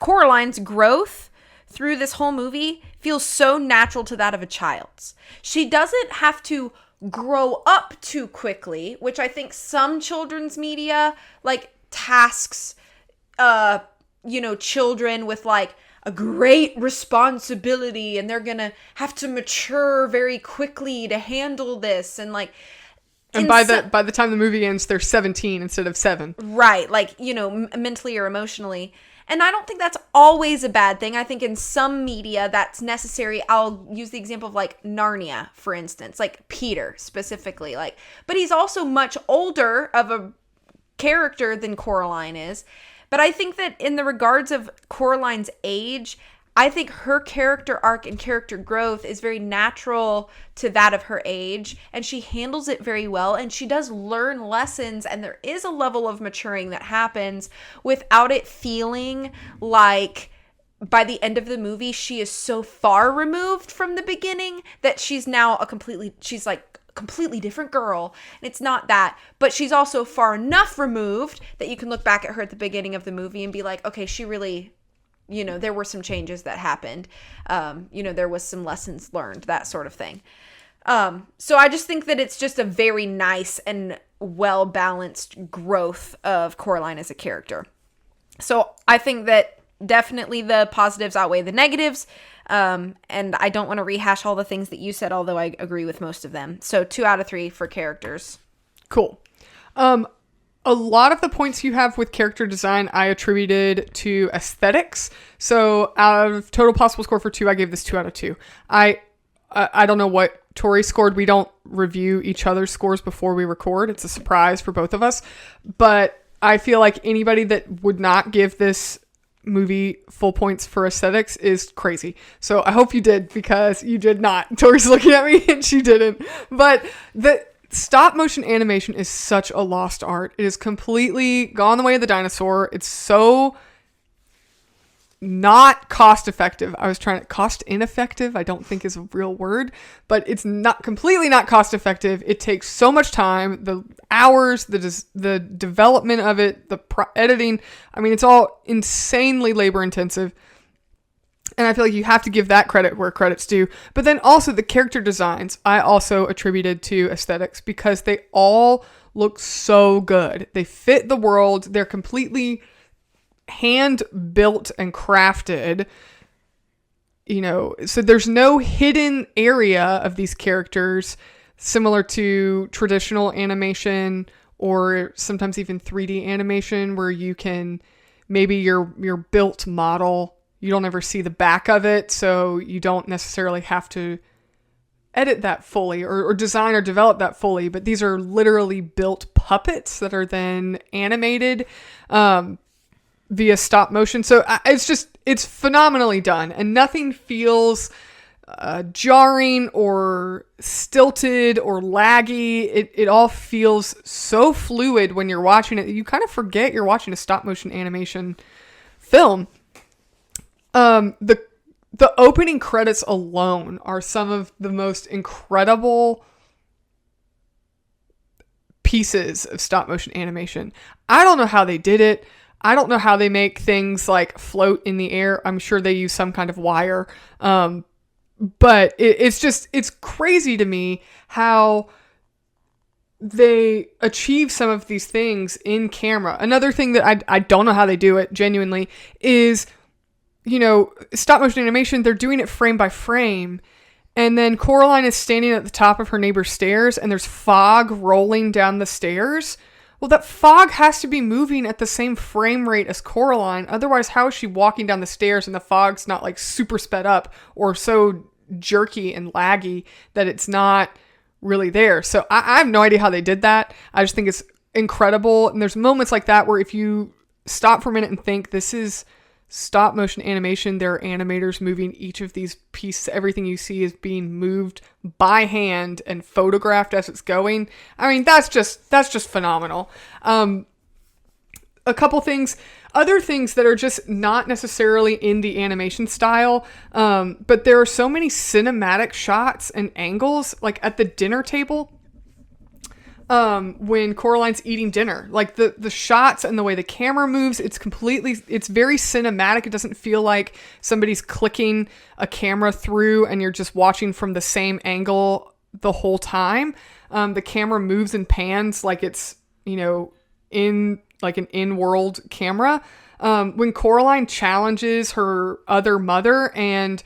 Coraline's growth through this whole movie feels so natural to that of a child's. She doesn't have to grow up too quickly, which I think some children's media like tasks children with like a great responsibility and they're gonna have to mature very quickly to handle this and like and by the time the movie ends they're 17 instead of 7, right? Like mentally or emotionally. And I don't think that's always a bad thing. I think in some media that's necessary. I'll use the example of like Narnia, for instance, like Peter specifically, but he's also much older of a character than Coraline is. But I think that in the regards of Coraline's age, I think her character arc and character growth is very natural to that of her age. And she handles it very well. And she does learn lessons. And there is a level of maturing that happens without it feeling like by the end of the movie, she is so far removed from the beginning that she's now she's like completely different girl, and it's not that, but she's also far enough removed that you can look back at her at the beginning of the movie and be like, okay, she really, there were some changes that happened, there was some lessons learned, that sort of thing. So I just think that it's just a very nice and well-balanced growth of Coraline as a character. So I think that definitely the positives outweigh the negatives. And I don't want to rehash all the things that you said, although I agree with most of them. So 2 out of 3 for characters. Cool. A lot of the points you have with character design, I attributed to aesthetics. So out of total possible score for 2, I gave this 2 out of 2. I don't know what Tori scored. We don't review each other's scores before we record. It's a surprise for both of us. But I feel like anybody that would not give this movie full points for aesthetics is crazy. So I hope you did, because you did not. Tori's looking at me and she didn't. But the stop motion animation is such a lost art. It is completely gone the way of the dinosaur. It's so not cost effective. Cost ineffective, I don't think is a real word, but it's not completely not cost effective. It takes so much time, the hours, the development of it, the editing. I mean, it's all insanely labor intensive. And I feel like you have to give that credit where credit's due. But then also the character designs, I also attributed to aesthetics because they all look so good. They fit the world. They're completely hand built and crafted, so there's no hidden area of these characters similar to traditional animation or sometimes even 3D animation where you can maybe your built model you don't ever see the back of it, so you don't necessarily have to edit that fully or design or develop that fully. But these are literally built puppets that are then animated via stop motion. So it's phenomenally done, and nothing feels jarring or stilted or laggy. It all feels so fluid when you're watching it. You kind of forget you're watching a stop motion animation film. The opening credits alone are some of the most incredible pieces of stop motion animation. I don't know how they did it. I don't know how they make things like float in the air. I'm sure they use some kind of wire. But it's crazy to me how they achieve some of these things in camera. Another thing that I don't know how they do it genuinely is, stop motion animation, they're doing it frame by frame. And then Coraline is standing at the top of her neighbor's stairs and there's fog rolling down the stairs. Well, that fog has to be moving at the same frame rate as Coraline. Otherwise, how is she walking down the stairs and the fog's not like super sped up or so jerky and laggy that it's not really there? So I have no idea how they did that. I just think it's incredible. And there's moments like that where if you stop for a minute and think this is stop motion animation, there are animators moving each of these pieces. Everything you see is being moved by hand and photographed as it's going. I mean, that's just phenomenal. A couple things, other things that are just not necessarily in the animation style, but there are so many cinematic shots and angles, like at the dinner table, when Coraline's eating dinner, like the shots and the way the camera moves, it's very cinematic. It doesn't feel like somebody's clicking a camera through and you're just watching from the same angle the whole time. The camera moves and pans like it's, in like an in-world camera. When Coraline challenges her other mother and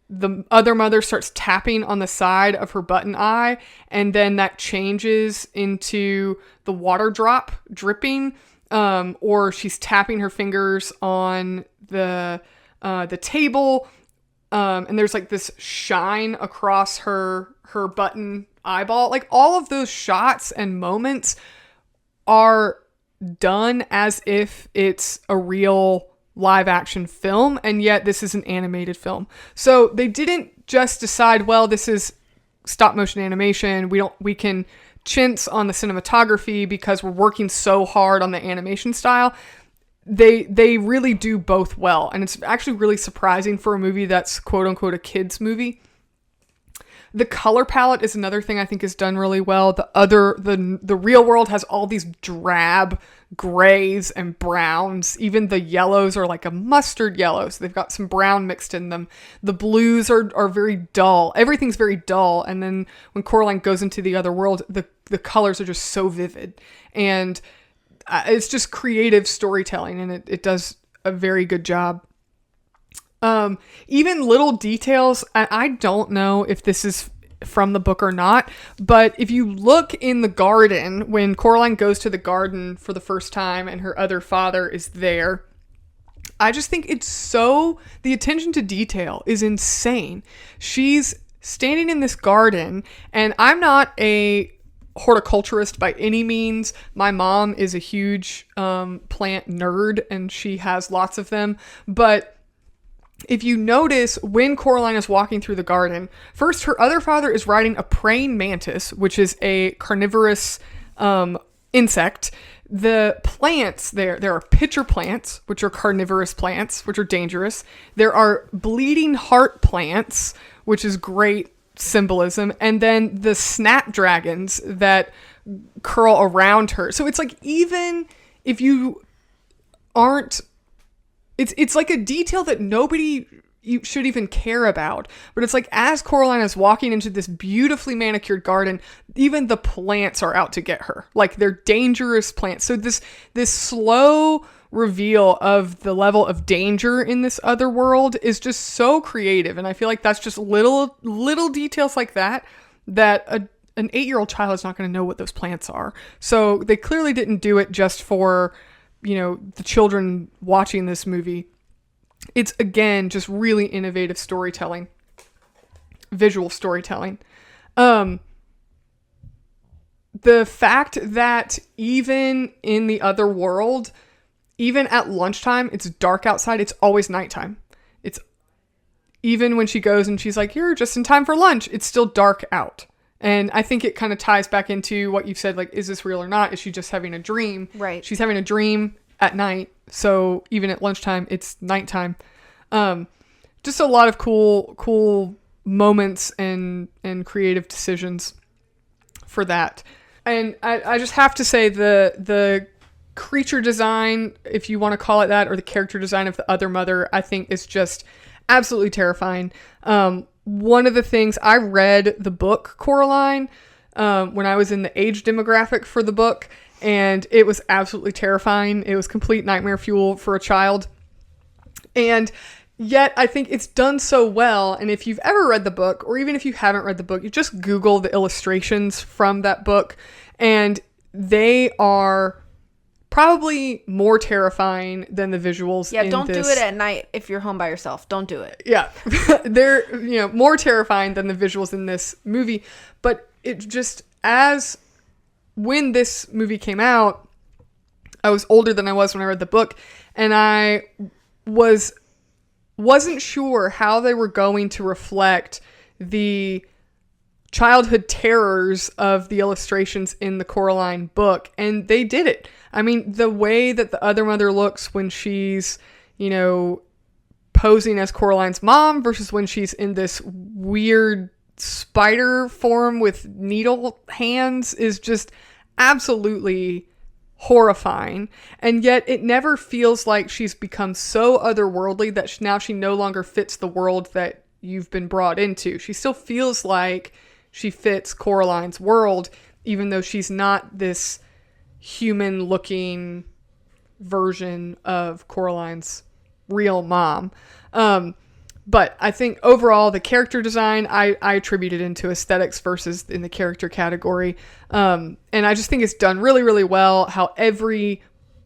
the other mother starts tapping on the side of her button eye, and then that changes into the water drop dripping, or she's tapping her fingers on the table, and there's like this shine across her button eyeball. Like all of those shots and moments are done as if it's a real live action film, and yet this is an animated film. So they didn't just decide, well, this is stop motion animation, we can chintz on the cinematography because we're working so hard on the animation style. They really do both well, and it's actually really surprising for a movie that's quote unquote a kids movie. The color palette is another thing I think is done really well. The real world has all these drab grays and browns. Even the yellows are like a mustard yellow, so they've got some brown mixed in them. The blues are very dull. Everything's very dull. And then when Coraline goes into the other world, the colors are just so vivid. And it's just creative storytelling, and it does a very good job. Even little details, I don't know if this is from the book or not, but if you look in the garden, when Coraline goes to the garden for the first time and her other father is there, I just think the attention to detail is insane. She's standing in this garden, and I'm not a horticulturist by any means. My mom is a huge plant nerd, and she has lots of them, but if you notice when Coraline is walking through the garden, first her other father is riding a praying mantis, which is a carnivorous insect. The plants there are pitcher plants, which are carnivorous plants, which are dangerous. There are bleeding heart plants, which is great symbolism. And then the snapdragons that curl around her. So it's like, even if you aren't, it's like a detail that you should even care about. But it's like, as Coraline is walking into this beautifully manicured garden, even the plants are out to get her. Like, they're dangerous plants. So this slow reveal of the level of danger in this other world is just so creative. And I feel like that's just little details like that an 8-year-old child is not going to know what those plants are. So they clearly didn't do it just for, the children watching this movie. it's, again, just really innovative storytelling, visual storytelling. The fact that even in the other world, even at lunchtime, it's dark outside, it's always nighttime. It's even when she goes and she's like, you're just in time for lunch, it's still dark out. And I think it kind of ties back into what you've said, like, is this real or not? Is she just having a dream? Right. She's having a dream at night. So even at lunchtime, it's nighttime. Just a lot of cool moments and creative decisions for that. And I just have to say the creature design, if you want to call it that, or the character design of the other mother, I think is just absolutely terrifying. One of the things, I read the book Coraline when I was in the age demographic for the book, and it was absolutely terrifying. It was complete nightmare fuel for a child. And yet I think it's done so well. And if you've ever read the book, or even if you haven't read the book, you just Google the illustrations from that book, and they are probably more terrifying than the visuals. Yeah, don't do it at night if you're home by yourself. Don't do it. Yeah. They're, more terrifying than the visuals in this movie. But it just, when this movie came out, I was older than I was when I read the book, and I wasn't sure how they were going to reflect the childhood terrors of the illustrations in the Coraline book, and they did it. I mean, the way that the other mother looks when she's, posing as Coraline's mom versus when she's in this weird spider form with needle hands is just absolutely horrifying. And yet it never feels like she's become so otherworldly that now she no longer fits the world that you've been brought into. She still feels like she fits Coraline's world, even though she's not this human looking version of Coraline's real mom. But I think overall the character design, I attributed into aesthetics versus in the character category. And I just think it's done really, really well, how every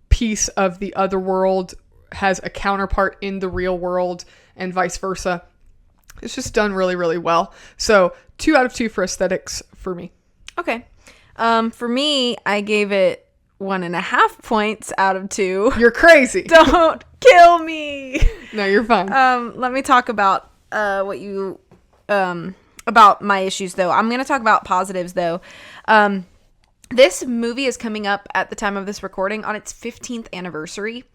piece of the other world has a counterpart in the real world and vice versa. It's just done really, really well. So 2 out of 2 for aesthetics for me. Okay. For me, I gave it 1.5 points out of 2. You're crazy. Don't kill me. No, you're fine. Let me talk about about my issues though. I'm going to talk about positives though. This movie is coming up at the time of this recording on its 15th anniversary.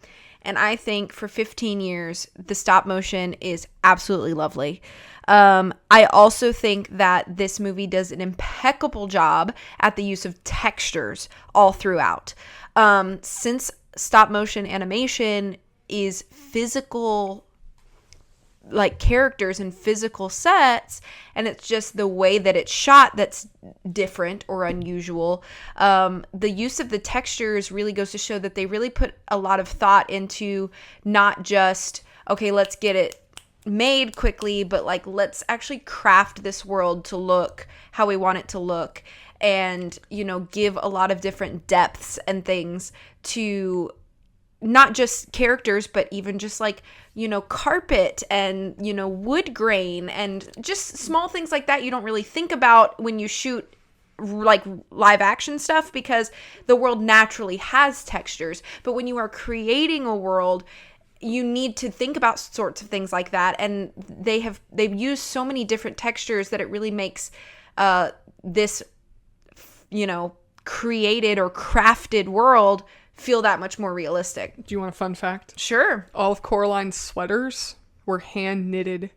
And I think for 15 years, the stop motion is absolutely lovely. I also think that this movie does an impeccable job at the use of textures all throughout. Since stop motion animation is physical, like characters and physical sets, and it's just the way that it's shot that's different or unusual. The use of the textures really goes to show that they really put a lot of thought into not just, okay, let's get it made quickly, but like let's actually craft this world to look how we want it to look, and give a lot of different depths and things to not just characters, but even just like carpet and wood grain and just small things like that you don't really think about when you shoot like live action stuff, because the world naturally has textures. But when you are creating a world, you need to think about sorts of things like that, and they've used so many different textures that it really makes this created or crafted world feel that much more realistic. Do you want a fun fact? Sure. All of Coraline's sweaters were hand knitted,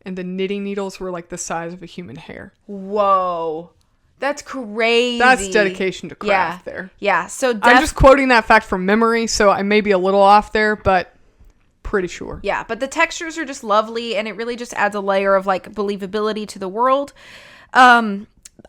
and the knitting needles were like the size of a human hair. Whoa. That's crazy. That's dedication to craft there. Yeah. So I'm just quoting that fact from memory, so I may be a little off there, but pretty sure. Yeah, but the textures are just lovely, and it really just adds a layer of like believability to the world.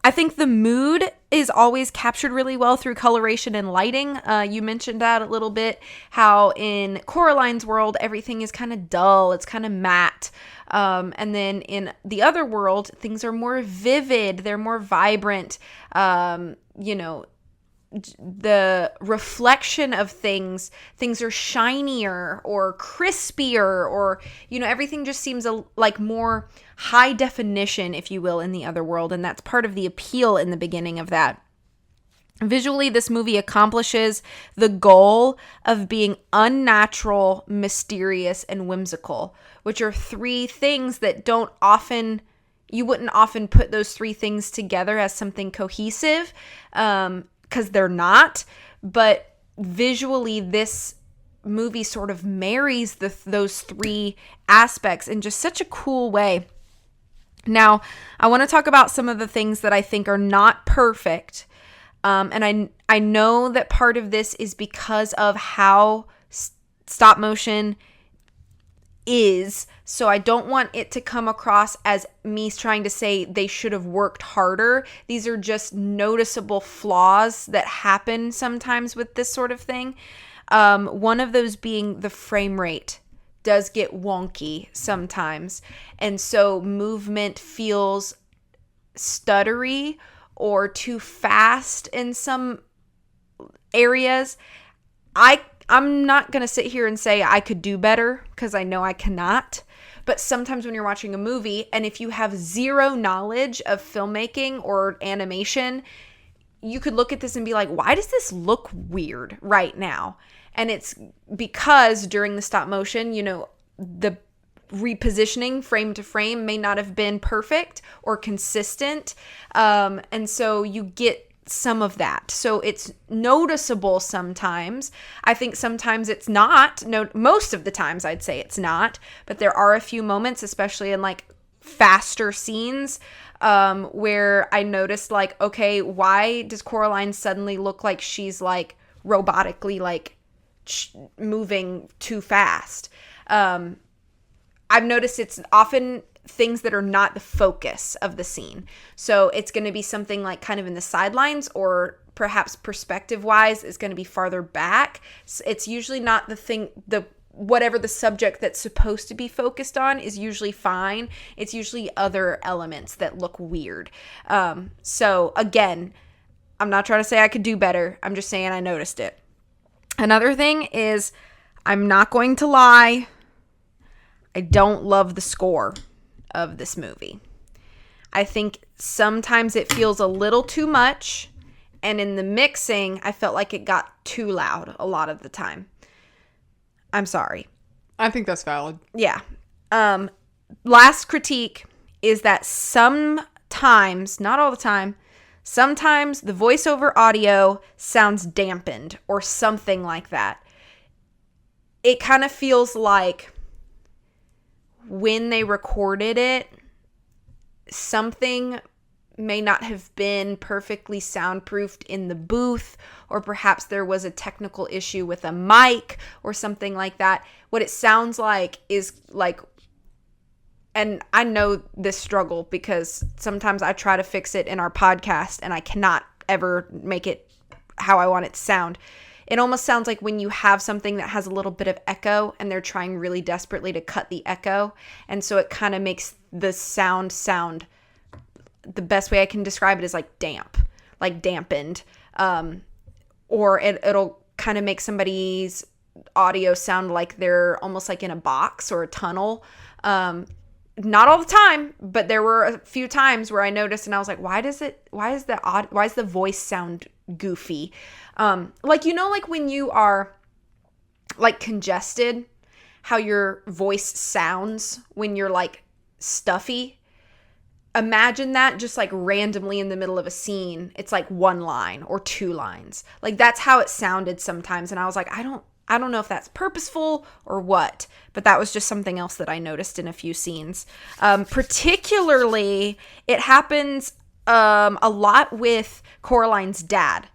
I think the mood is always captured really well through coloration and lighting. You mentioned that a little bit, how in Coraline's world, everything is kind of dull. It's kind of matte. And then in the other world, things are more vivid. They're more vibrant. the reflection of things are shinier or crispier, or everything just seems like more high definition, if you will, in the other world, and that's part of the appeal in the beginning of that. Visually, this movie accomplishes the goal of being unnatural, mysterious, and whimsical, which are three things that you wouldn't often put those three things together as something cohesive, because they're not. But visually, this movie sort of marries those three aspects in just such a cool way. Now, I want to talk about some of the things that I think are not perfect. And I know that part of this is because of how stop motion is. So I don't want it to come across as me trying to say they should have worked harder. These are just noticeable flaws that happen sometimes with this sort of thing. One of those being the frame rate does get wonky sometimes. And so movement feels stuttery or too fast in some areas. I'm not going to sit here and say I could do better, because I know I cannot. But sometimes when you're watching a movie, and if you have zero knowledge of filmmaking or animation, you could look at this and be like, why does this look weird right now? And it's because during the stop motion, the repositioning frame to frame may not have been perfect or consistent. And so you get some of that. So it's noticeable sometimes. I think sometimes it's not. No, most of the times I'd say it's not. But there are a few moments, especially in like faster scenes, where I noticed like, okay, why does Coraline suddenly look like she's like robotically like moving too fast? I've noticed it's often things that are not the focus of the scene. So it's going to be something like kind of in the sidelines, or perhaps perspective wise is going to be farther back. It's usually not whatever the subject that's supposed to be focused on is usually fine. It's usually other elements that look weird. So again, I'm not trying to say I could do better. I'm just saying I noticed it. Another thing is, I'm not going to lie, I don't love the score of this movie. I think sometimes it feels a little too much, and in the mixing, I felt like it got too loud a lot of the time. I'm sorry. I think that's valid. Yeah. Last critique is that sometimes, not all the time, sometimes the voiceover audio sounds dampened or something like that. It kind of feels like when they recorded it, something may not have been perfectly soundproofed in the booth, or perhaps there was a technical issue with a mic or something like that. What it sounds like is like, and I know this struggle because sometimes I try to fix it in our podcast and I cannot ever make it how I want it to sound. It almost sounds like when you have something that has a little bit of echo and they're trying really desperately to cut the echo. And so it kind of makes the sound, the best way I can describe it is like damp, like dampened. Or it'll kind of make somebody's audio sound like they're almost like in a box or a tunnel. Not all the time, but there were a few times where I noticed and I was like, why does the voice sound goofy? Like, like when you are like congested, how your voice sounds when you're like stuffy. Imagine that just like randomly in the middle of a scene. It's like one line or two lines. Like that's how it sounded sometimes. And I was like, I don't know if that's purposeful or what, but that was just something else that I noticed in a few scenes. Particularly, it happens a lot with Coraline's dad.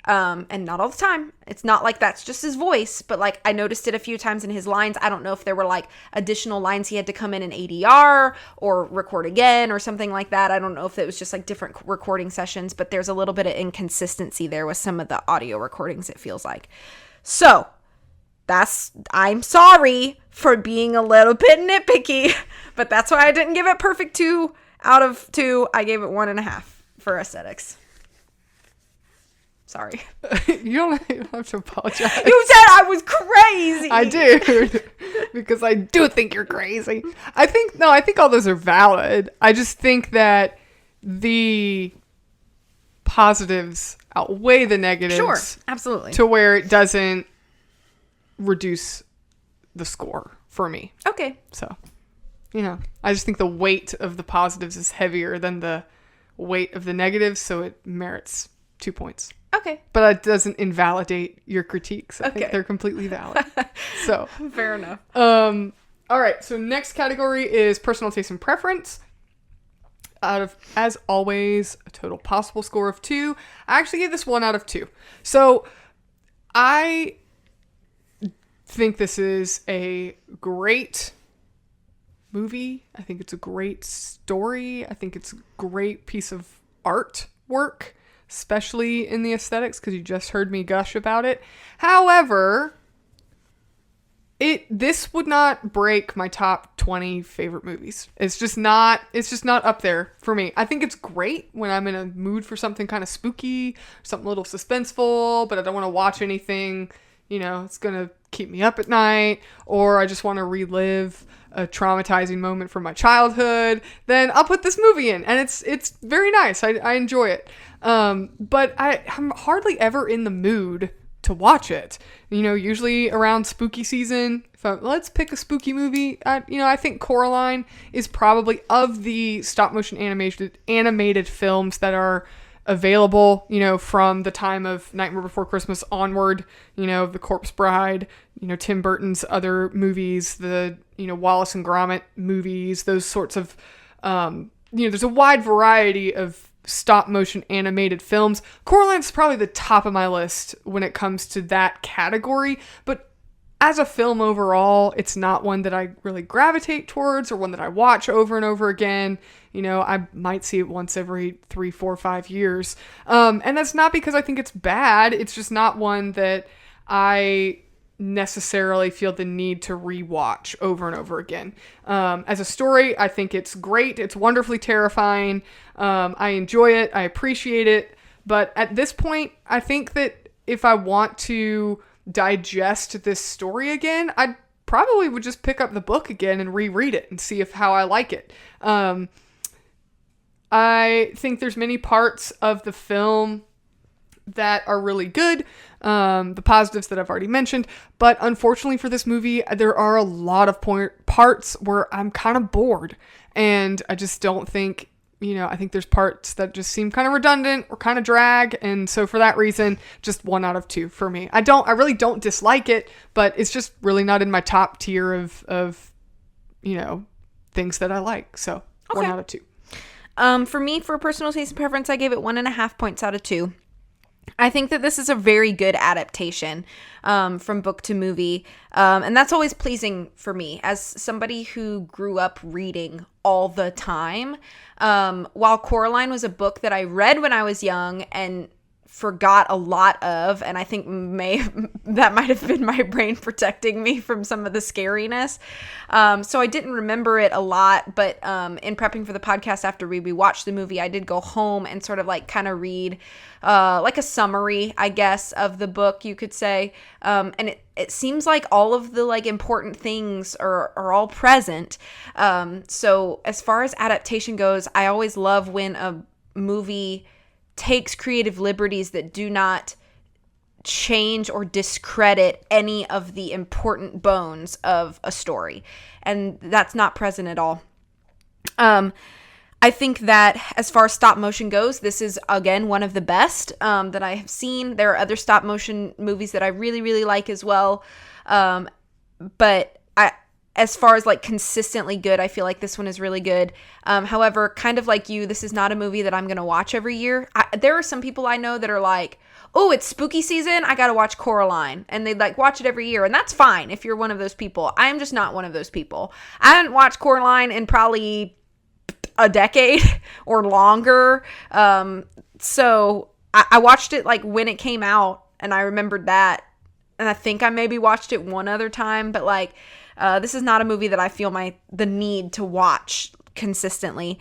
And not all the time. It's not like that's just his voice, but like I noticed it a few times in his lines. I don't know if there were like additional lines he had to come in ADR or record again or something like that. I don't know if it was just like different recording sessions, but there's a little bit of inconsistency there with some of the audio recordings, it feels like. So I'm sorry for being a little bit nitpicky, but that's why I didn't give it perfect 2 out of 2. I gave it 1.5 for aesthetics. Sorry. You don't have to apologize. You said I was crazy. I do. Because I do think you're crazy. I think all those are valid. I just think that the positives outweigh the negatives. Sure, absolutely. To where it doesn't reduce the score for me. Okay. So, I just think the weight of the positives is heavier than the weight of the negatives, so it merits 2 points. Okay. But it doesn't invalidate your critiques. I Okay. think they're completely valid. So, fair enough. All right. So next category is personal taste and preference. Out of, as always, a total possible score of 2. I actually gave this 1 out of 2. So I think this is a great movie. I think it's a great story. I think it's a great piece of artwork, especially in the aesthetics, because you just heard me gush about it. However, this would not break my top 20 favorite movies. It's just not up there for me. I think it's great when I'm in a mood for something kind of spooky, something a little suspenseful, but I don't want to watch anything, it's going to keep me up at night, or I just want to relive a traumatizing moment from my childhood. Then I'll put this movie in, and it's very nice. I enjoy it. But I'm hardly ever in the mood to watch it. Usually around spooky season, let's pick a spooky movie. I think Coraline is probably, of the stop motion animated films that are available, from the time of Nightmare Before Christmas onward, The Corpse Bride, Tim Burton's other movies, the, Wallace and Gromit movies, those sorts of, there's a wide variety of stop motion animated films. Coraline's probably the top of my list when it comes to that category, but as a film overall, it's not one that I really gravitate towards or one that I watch over and over again. I might see it once every 3, 4, 5 years. And that's not because I think it's bad. It's just not one that I necessarily feel the need to rewatch over and over again. As a story, I think it's great. It's wonderfully terrifying. I enjoy it. I appreciate it. But at this point, I think that if I want to digest this story again, I probably would just pick up the book again and reread it and see how I like it. I think there's many parts of the film that are really good, the positives that I've already mentioned, but unfortunately for this movie, there are a lot of parts where I'm kind of bored, and I just don't think, I think there's parts that just seem kind of redundant or kind of drag, and so for that reason, just 1 out of 2 for me. I really don't dislike it, but it's just really not in my top tier of things that I like, so okay. 1 out of 2. For me, for personal taste and preference, I gave it 1.5 points out of 2. I think that this is a very good adaptation from book to movie, and that's always pleasing for me as somebody who grew up reading all the time. While Coraline was a book that I read when I was young and forgot a lot of, and I think that might have been my brain protecting me from some of the scariness. So I didn't remember it a lot, but in prepping for the podcast after we watched the movie, I did go home and sort of kind of read like a summary, I guess, of the book, you could say. And it seems like all of the important things are all present. So as far as adaptation goes, I always love when a movie takes creative liberties that do not change or discredit any of the important bones of a story. And that's not present at all. I think that as far as stop motion goes, this is, again, one of the best that I have seen. There are other stop motion movies that I really, really like as well. But as far as consistently good, I feel like this one is really good. However, kind of like you, this is not a movie that I'm going to watch every year. There are some people I know that are like, oh, it's spooky season, I got to watch Coraline. And they watch it every year. And that's fine if you're one of those people. I am just not one of those people. I haven't watched Coraline in probably a decade or longer. So I watched it when it came out, and I remembered that. And I think I maybe watched it one other time, but this is not a movie that I feel the need to watch consistently.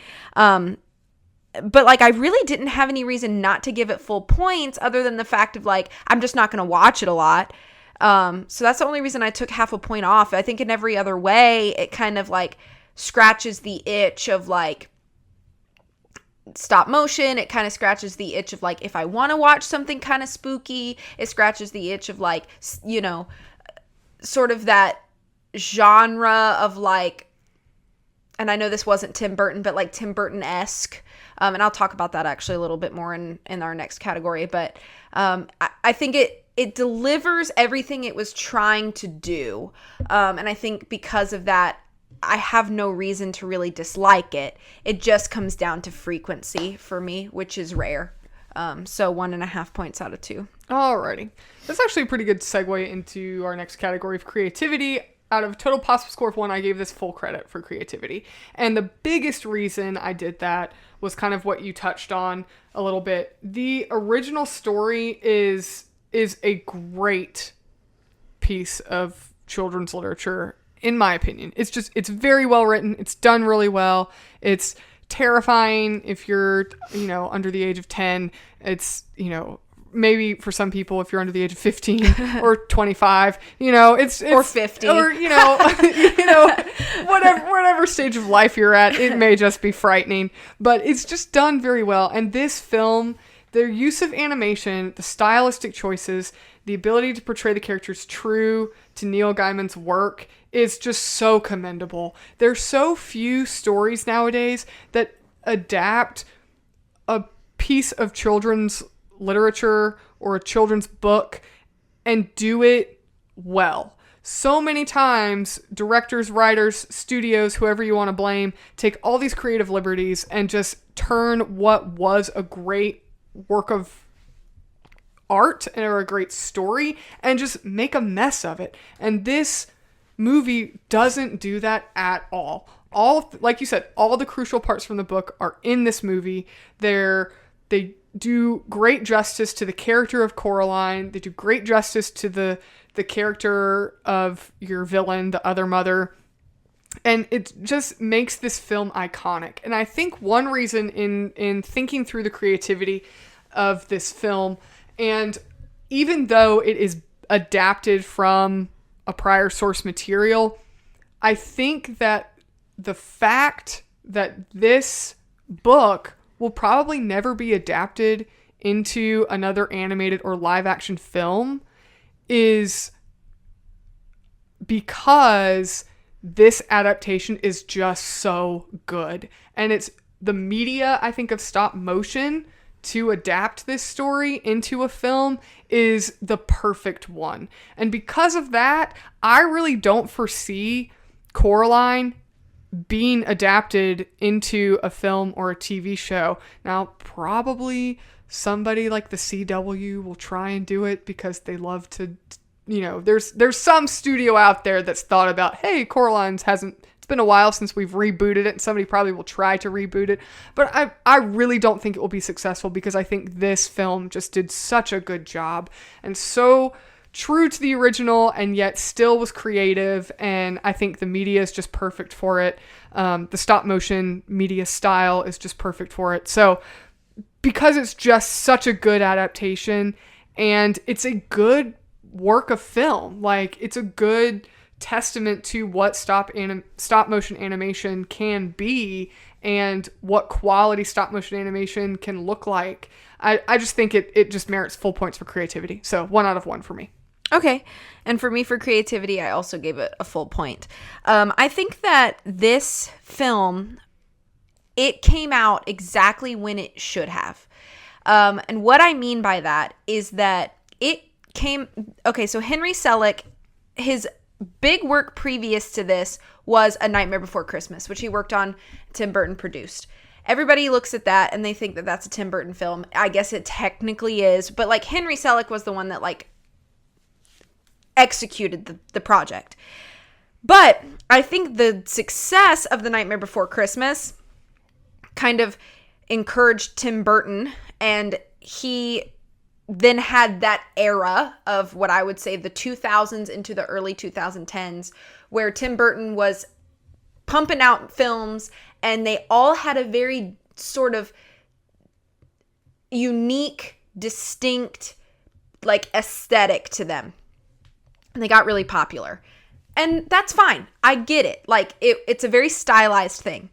but like I really didn't have any reason not to give it full points other than the fact of like I'm just not going to watch it a lot. So that's the only reason I took half a point off. I think in every other way, it kind of like scratches the itch of like stop motion. It kind of scratches the itch of like, if I want to watch something kind of spooky, it scratches the itch of like, you know, sort of that genre of like, and I know this wasn't Tim Burton, but like Tim Burton-esque. And I'll talk about that actually a little bit more in our next category. But I think it delivers everything it was trying to do. And I think because of that, I have no reason to really dislike it. It just comes down to frequency for me, which is rare. So 1.5 points out of 2. Alrighty. That's actually a pretty good segue into our next category of creativity. Out of a total possible score of 1, I gave this full credit for creativity. And the biggest reason I did that was kind of what you touched on a little bit. The original story is a great piece of children's literature, in my opinion. It's very well written. It's done really well. It's terrifying if you're, under the age of 10. It's, maybe for some people, if you're under the age of 15 or 25, it's or 50 or, whatever stage of life you're at, it may just be frightening, but it's just done very well. And this film, their use of animation, the stylistic choices, the ability to portray the characters true to Neil Gaiman's work is just so commendable. There's so few stories nowadays that adapt a piece of children's literature or a children's book and do it well. So many times, directors, writers, studios, whoever you want to blame, take all these creative liberties and just turn what was a great work of art or a great story and just make a mess of it. And this movie doesn't do that at all. Like you said, all the crucial parts from the book are in this movie. They do great justice to the character of Coraline. They do great justice to the character of your villain, the other mother. And it just makes this film iconic. And I think one reason in thinking through the creativity of this film, and even though it is adapted from a prior source material, I think that the fact that this book will probably never be adapted into another animated or live action film is because this adaptation is just so good. And it's the media, I think, of stop motion to adapt this story into a film is the perfect one. And because of that, I really don't foresee Coraline being adapted into a film or a TV show. Now, probably somebody like the CW will try and do it because they love to, there's some studio out there that's thought about, hey, it's been a while since we've rebooted it, and somebody probably will try to reboot it. But I really don't think it will be successful because I think this film just did such a good job and so true to the original and yet still was creative, and I think the media is just perfect for it. The stop motion media style is just perfect for it. So because it's just such a good adaptation and it's a good work of film, like it's a good testament to what stop motion animation can be and what quality stop motion animation can look like. I just think it just merits full points for creativity. So 1 out of 1 for me. Okay. And for me, for creativity, I also gave it a full point. I think that this film, it came out exactly when it should have. And what I mean by that is that so Henry Selick, his big work previous to this was A Nightmare Before Christmas, which he worked on, Tim Burton produced. Everybody looks at that and they think that that's a Tim Burton film. I guess it technically is, but like Henry Selick was the one that like executed the project. But I think the success of The Nightmare Before Christmas kind of encouraged Tim Burton, and he then had that era of what I would say the 2000s into the early 2010s where Tim Burton was pumping out films and they all had a very sort of unique, distinct, like, aesthetic to them. And they got really popular. And that's fine. I get it. Like, it's a very stylized thing.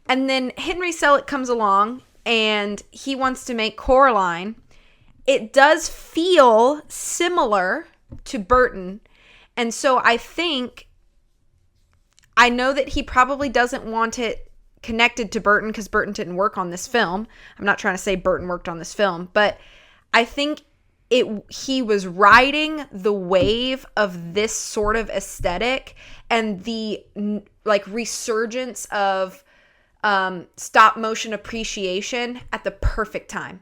And then Henry Selick comes along and he wants to make Coraline. It does feel similar to Burton. And so I know that he probably doesn't want it connected to Burton because Burton didn't work on this film. I'm not trying to say Burton worked on this film, but I think he was riding the wave of this sort of aesthetic and the like resurgence of stop motion appreciation at the perfect time.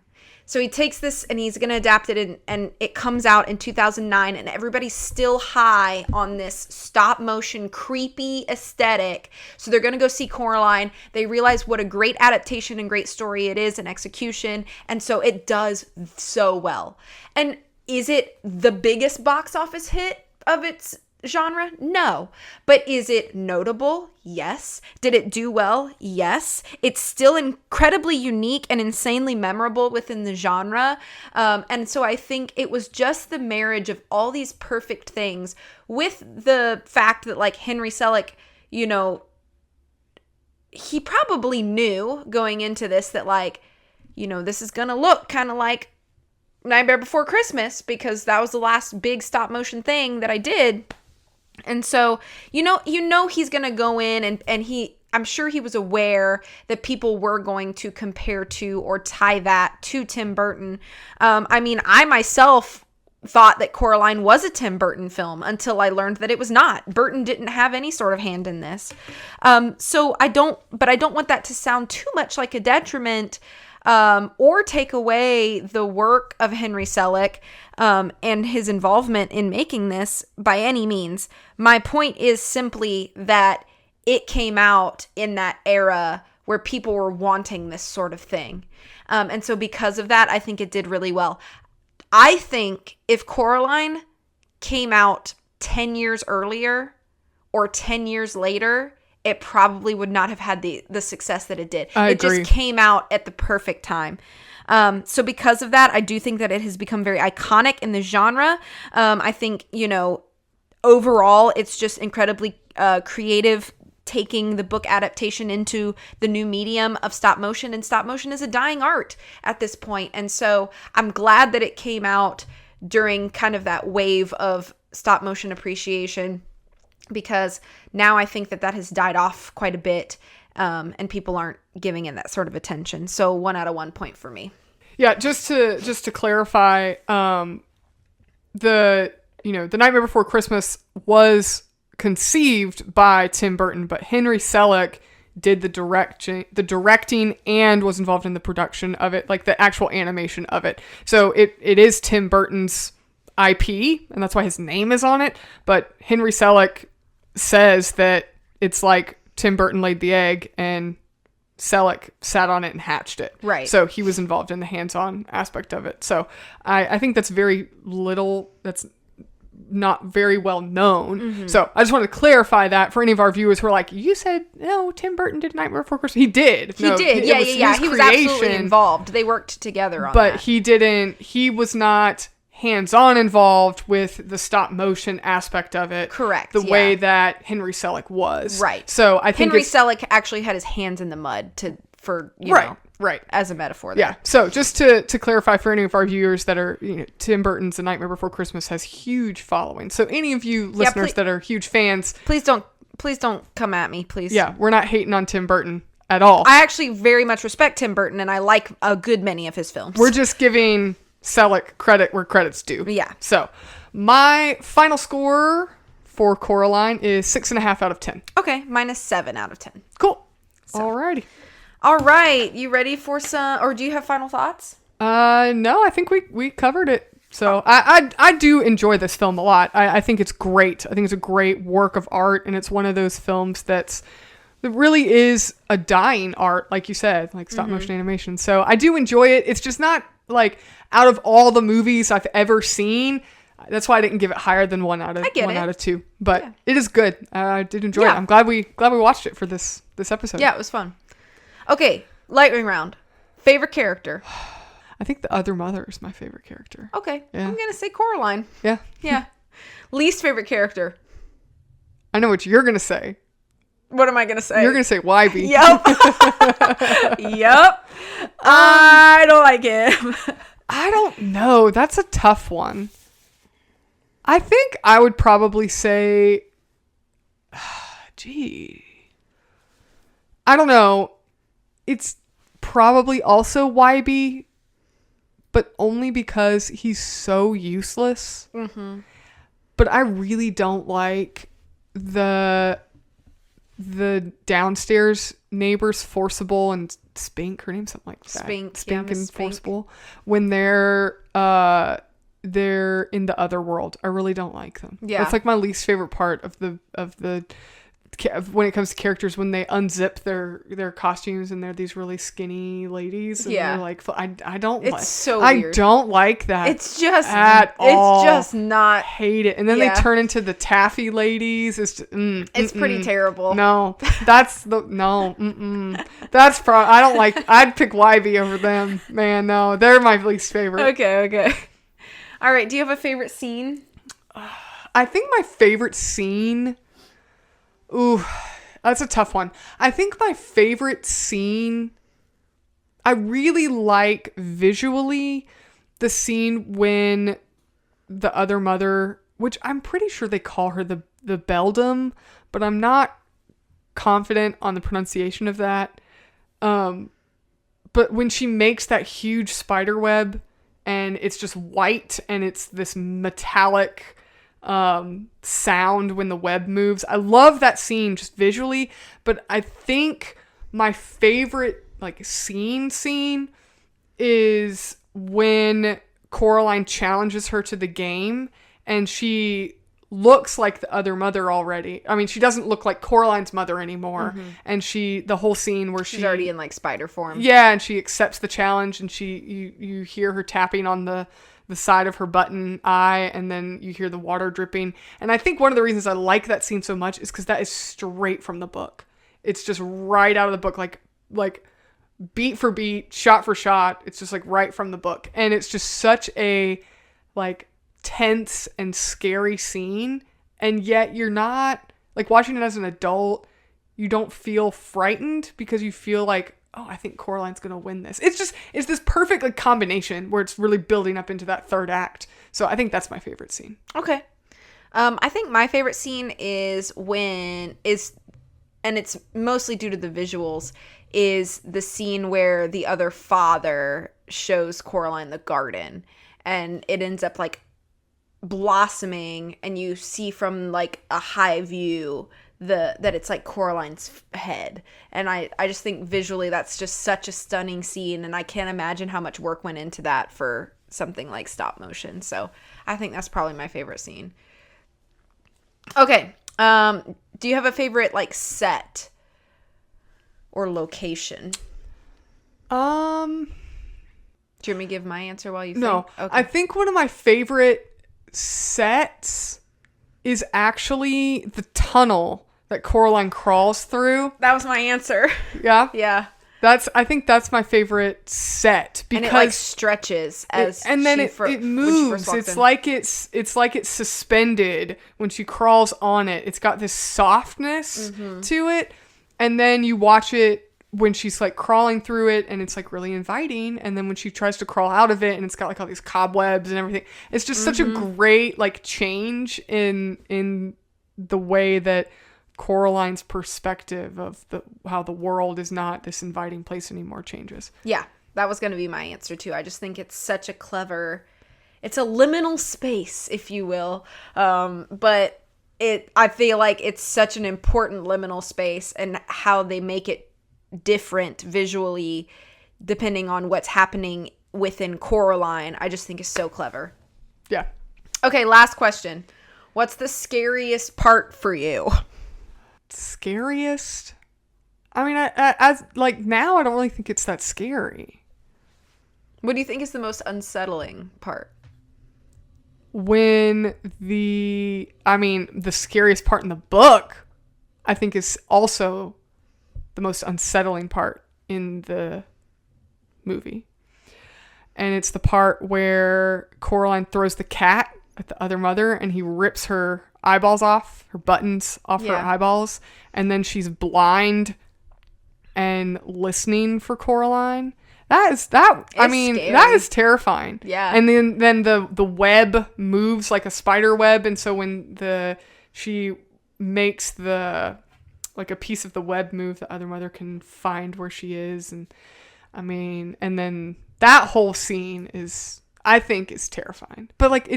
So he takes this and he's going to adapt it and it comes out in 2009 and everybody's still high on this stop motion creepy aesthetic. So they're going to go see Coraline. They realize what a great adaptation and great story it is and execution. And so it does so well. And is it the biggest box office hit of its genre? No. But is it notable? Yes. Did it do well? Yes. It's still incredibly unique and insanely memorable within the genre. And so I think it was just the marriage of all these perfect things with the fact that, like, Henry Selick, you know, he probably knew going into this that, like, you know, this is going to look kind of like Nightmare Before Christmas because that was the last big stop motion thing that I did. And so, you know, he's going to go in and I'm sure he was aware that people were going to compare to or tie that to Tim Burton. I mean, I myself thought that Coraline was a Tim Burton film until I learned that it was not. Burton didn't have any sort of hand in this. So I don't want that to sound too much like a detriment, or take away the work of Henry Selick, and his involvement in making this by any means. My point is simply that it came out in that era where people were wanting this sort of thing. And so because of that, I think it did really well. I think if Coraline came out 10 years earlier or 10 years later, it probably would not have had the success that it did. I agree. Just came out at the perfect time. So because of that, I do think that it has become very iconic in the genre. I think, you know, overall, it's just incredibly creative, taking the book adaptation into the new medium of stop motion. And stop motion is a dying art at this point. And so I'm glad that it came out during kind of that wave of stop motion appreciation, because now I think that has died off quite a bit, and people aren't giving it that sort of attention. So 1 out of 1 point for me. Yeah, just to clarify, the Nightmare Before Christmas was conceived by Tim Burton, but Henry Selick did the directing and was involved in the production of it, like the actual animation of it. So it is Tim Burton's IP, and that's why his name is on it. But Henry Selick says that it's like Tim Burton laid the egg and Selick sat on it and hatched it. Right. So he was involved in the hands-on aspect of it. So I think that's very little. That's not very well known. Mm-hmm. So I just wanted to clarify that for any of our viewers who are like, you said, no, Tim Burton did Nightmare Before Christmas. He did. He did. Yeah. He was absolutely involved. They worked together on that. But he was not hands-on involved with the stop motion aspect of it. Correct. The way that Henry Selick was. Right. So I think Henry Selick actually had his hands in the mud for you know, right. as a metaphor there. Yeah. So just to clarify for any of our viewers that are, you know, Tim Burton's The Nightmare Before Christmas has huge following. So any of you listeners that are huge fans, please don't come at me, please. Yeah, we're not hating on Tim Burton at all. I actually very much respect Tim Burton and I like a good many of his films. We're just giving Selick credit where credit's due. Yeah. So my final score for Coraline is 6.5 out of 10. Okay, mine is 7 out of 10. Cool. Alrighty. All right, you ready for some, or do you have final thoughts? No, I think we covered it. So I do enjoy this film a lot. I think it's great. I think it's a great work of art, and it's one of those films that really is a dying art, like you said, like stop motion animation. So I do enjoy it. It's just not like out of all the movies I've ever seen. That's why I didn't give it higher than 1 out of 2. But it is good. I did enjoy it. I'm glad we watched it for this episode. Yeah, it was fun. Okay, lightning round. Favorite character? I think the other mother is my favorite character. Okay. Yeah. I'm going to say Coraline. Yeah. Yeah. Least favorite character. I know what you're going to say. What am I going to say? You're going to say Wybie. Yep. Yep. I don't like him. I don't know. That's a tough one. I think I would probably say, gee, I don't know. It's probably also Wybie, but only because he's so useless. Mm-hmm. But I really don't like the downstairs neighbors, Forcible and Spink. Her name's something like that. Spink Spink and Miss Spink. Forcible. When they're in the other world, I really don't like them. Yeah, that's like my least favorite part of when it comes to characters, when they unzip their costumes and they're these really skinny ladies. And yeah, they're like, I don't. It's like, so I weird. don't like that. It's just at all. It's just not. I hate it. And then they turn into the taffy ladies. It's just, it's pretty terrible. No, that's that's I don't like. I'd pick Wybie over them. Man, no, they're my least favorite. Okay. All right. Do you have a favorite scene? I think my favorite scene. Ooh, that's a tough one. I think my favorite scene, I really like visually the scene when the other mother, which I'm pretty sure they call her the beldam, but I'm not confident on the pronunciation of that. But when she makes that huge spider web and it's just white and it's this metallic sound when the web moves. I love that scene just visually, but I think my favorite scene is when Coraline challenges her to the game and she looks like the other mother already. I mean, she doesn't look like Coraline's mother anymore. Mm-hmm. And the whole scene where she's already in spider form. Yeah, and she accepts the challenge and you hear her tapping on the side of her button eye, and then you hear the water dripping. And I think one of the reasons I like that scene so much is because that is straight from the book. It's just right out of the book, like beat for beat, shot for shot. It's just right from the book. And it's just such a tense and scary scene. And yet you're not, watching it as an adult, you don't feel frightened because you feel like, oh, I think Coraline's going to win this. It's this perfect combination where it's really building up into that third act. So I think that's my favorite scene. Okay. I think my favorite scene and it's mostly due to the visuals, is the scene where the other father shows Coraline the garden and it ends up blossoming and you see from a high view that it's Coraline's head. And I just think visually that's just such a stunning scene, and I can't imagine how much work went into that for something like stop motion. So I think that's probably my favorite scene. Okay. Do you have a favorite set or location? Do you want me to give my answer while you think? No. Okay. I think one of my favorite sets is actually the tunnel that Coraline crawls through. That was my answer. Yeah? Yeah. I think that's my favorite set because and it stretches as and then it moves. It's like it's suspended when she crawls on it. It's got this softness to it, and then you watch it when she's crawling through it, and it's really inviting. And then when she tries to crawl out of it, and it's got all these cobwebs and everything. It's just such a great change in the way that Coraline's perspective of how the world is not this inviting place anymore changes. Yeah, that was going to be my answer too. I just think it's such a clever, it's a liminal space, if you will. But I feel like it's such an important liminal space, and how they make it different visually depending on what's happening within Coraline, I just think is so clever. Yeah. Okay, last question. What's the scariest part for you? Scariest? I mean, as now I don't really think it's that scary. What do you think is the most unsettling part? When the scariest part in the book, I think, is also the most unsettling part in the movie. And it's the part where Coraline throws the cat at the other mother and he rips her eyeballs off, her buttons off her eyeballs. And then she's blind and listening for Coraline. That is terrifying. Yeah. And then the web moves like a spider web. And so when she makes a piece of the web move, the other mother can find where she is. And and then that whole scene I think is terrifying. But like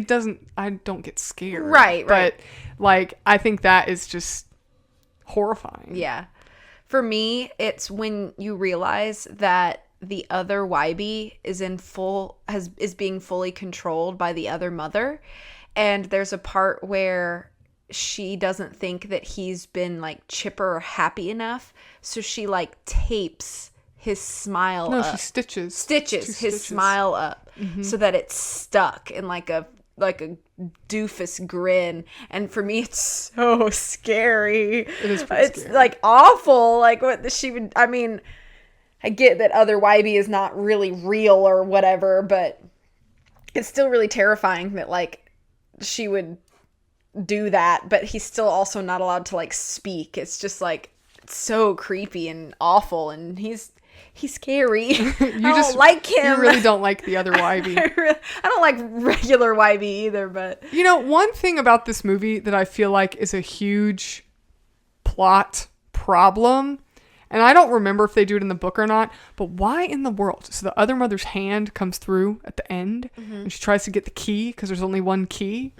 I don't get scared. Right. But like I think that is just horrifying. Yeah. For me, it's when you realize that the other Wybie is being fully controlled by the other mother. And there's a part where she doesn't think that he's been like chipper or happy enough. So she like tapes his smile up. No, she stitches his smile up so that it's stuck in like a doofus grin. And for me, it's so scary. It is pretty scary. Like awful. Like what she would, I get that other Wybie is not really real or whatever, but it's still really terrifying that like she would do that, but he's still also not allowed to like speak. It's just like so creepy and awful, and he's scary. I don't like him. You really don't like the other Wybie. I don't like regular Wybie either, but one thing about this movie that I feel like is a huge plot problem, and I don't remember if they do it in the book or not, but why in the world? So the other mother's hand comes through at the end, and she tries to get the key because there's only one key.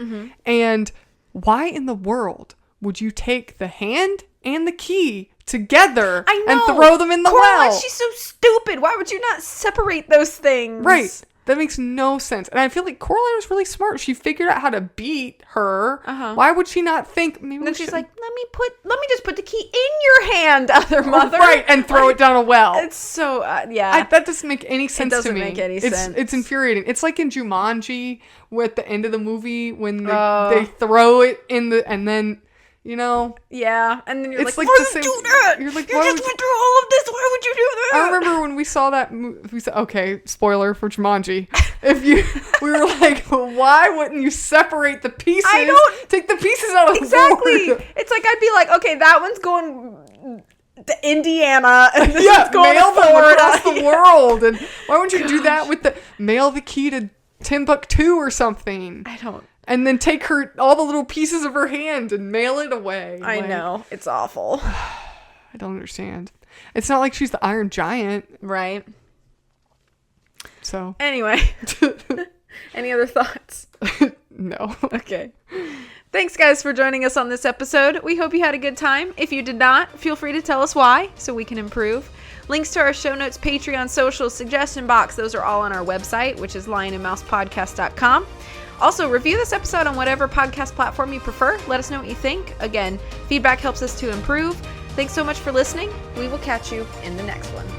And why in the world would you take the hand and the key together and throw them in the well? She's so stupid. Why would you not separate those things? Right. That makes no sense. And I feel like Coraline was really smart. She figured out how to beat her. Why would she not think maybe? Then she's like, let me just put the key in your hand, other mother. Right, and throw it down a well. It's so that doesn't make any sense to me. It doesn't make any sense. It's infuriating. It's like in Jumanji, at the end of the movie when they throw it in and then. Yeah, and then you're it's like, why would you do that? You're like, you just went through all of this. Why would you do that? I remember when we saw that movie. We said, okay, spoiler for Jumanji. We were like, well, why wouldn't you separate the pieces? Take the pieces out of the board. It's like I'd be like, okay, that one's going to Indiana, and this one's going mail to them Florida. across the world. And why would you do that with mail the key to Timbuktu or something? I don't. And then take all the little pieces of her hand and mail it away. I know. It's awful. I don't understand. It's not like she's the Iron Giant. Right. So. Anyway. Any other thoughts? No. Okay. Thanks, guys, for joining us on this episode. We hope you had a good time. If you did not, feel free to tell us why so we can improve. Links to our show notes, Patreon, socials, suggestion box, those are all on our website, which is lionandmousepodcast.com. Also, review this episode on whatever podcast platform you prefer. Let us know what you think. Again, feedback helps us to improve. Thanks so much for listening. We will catch you in the next one.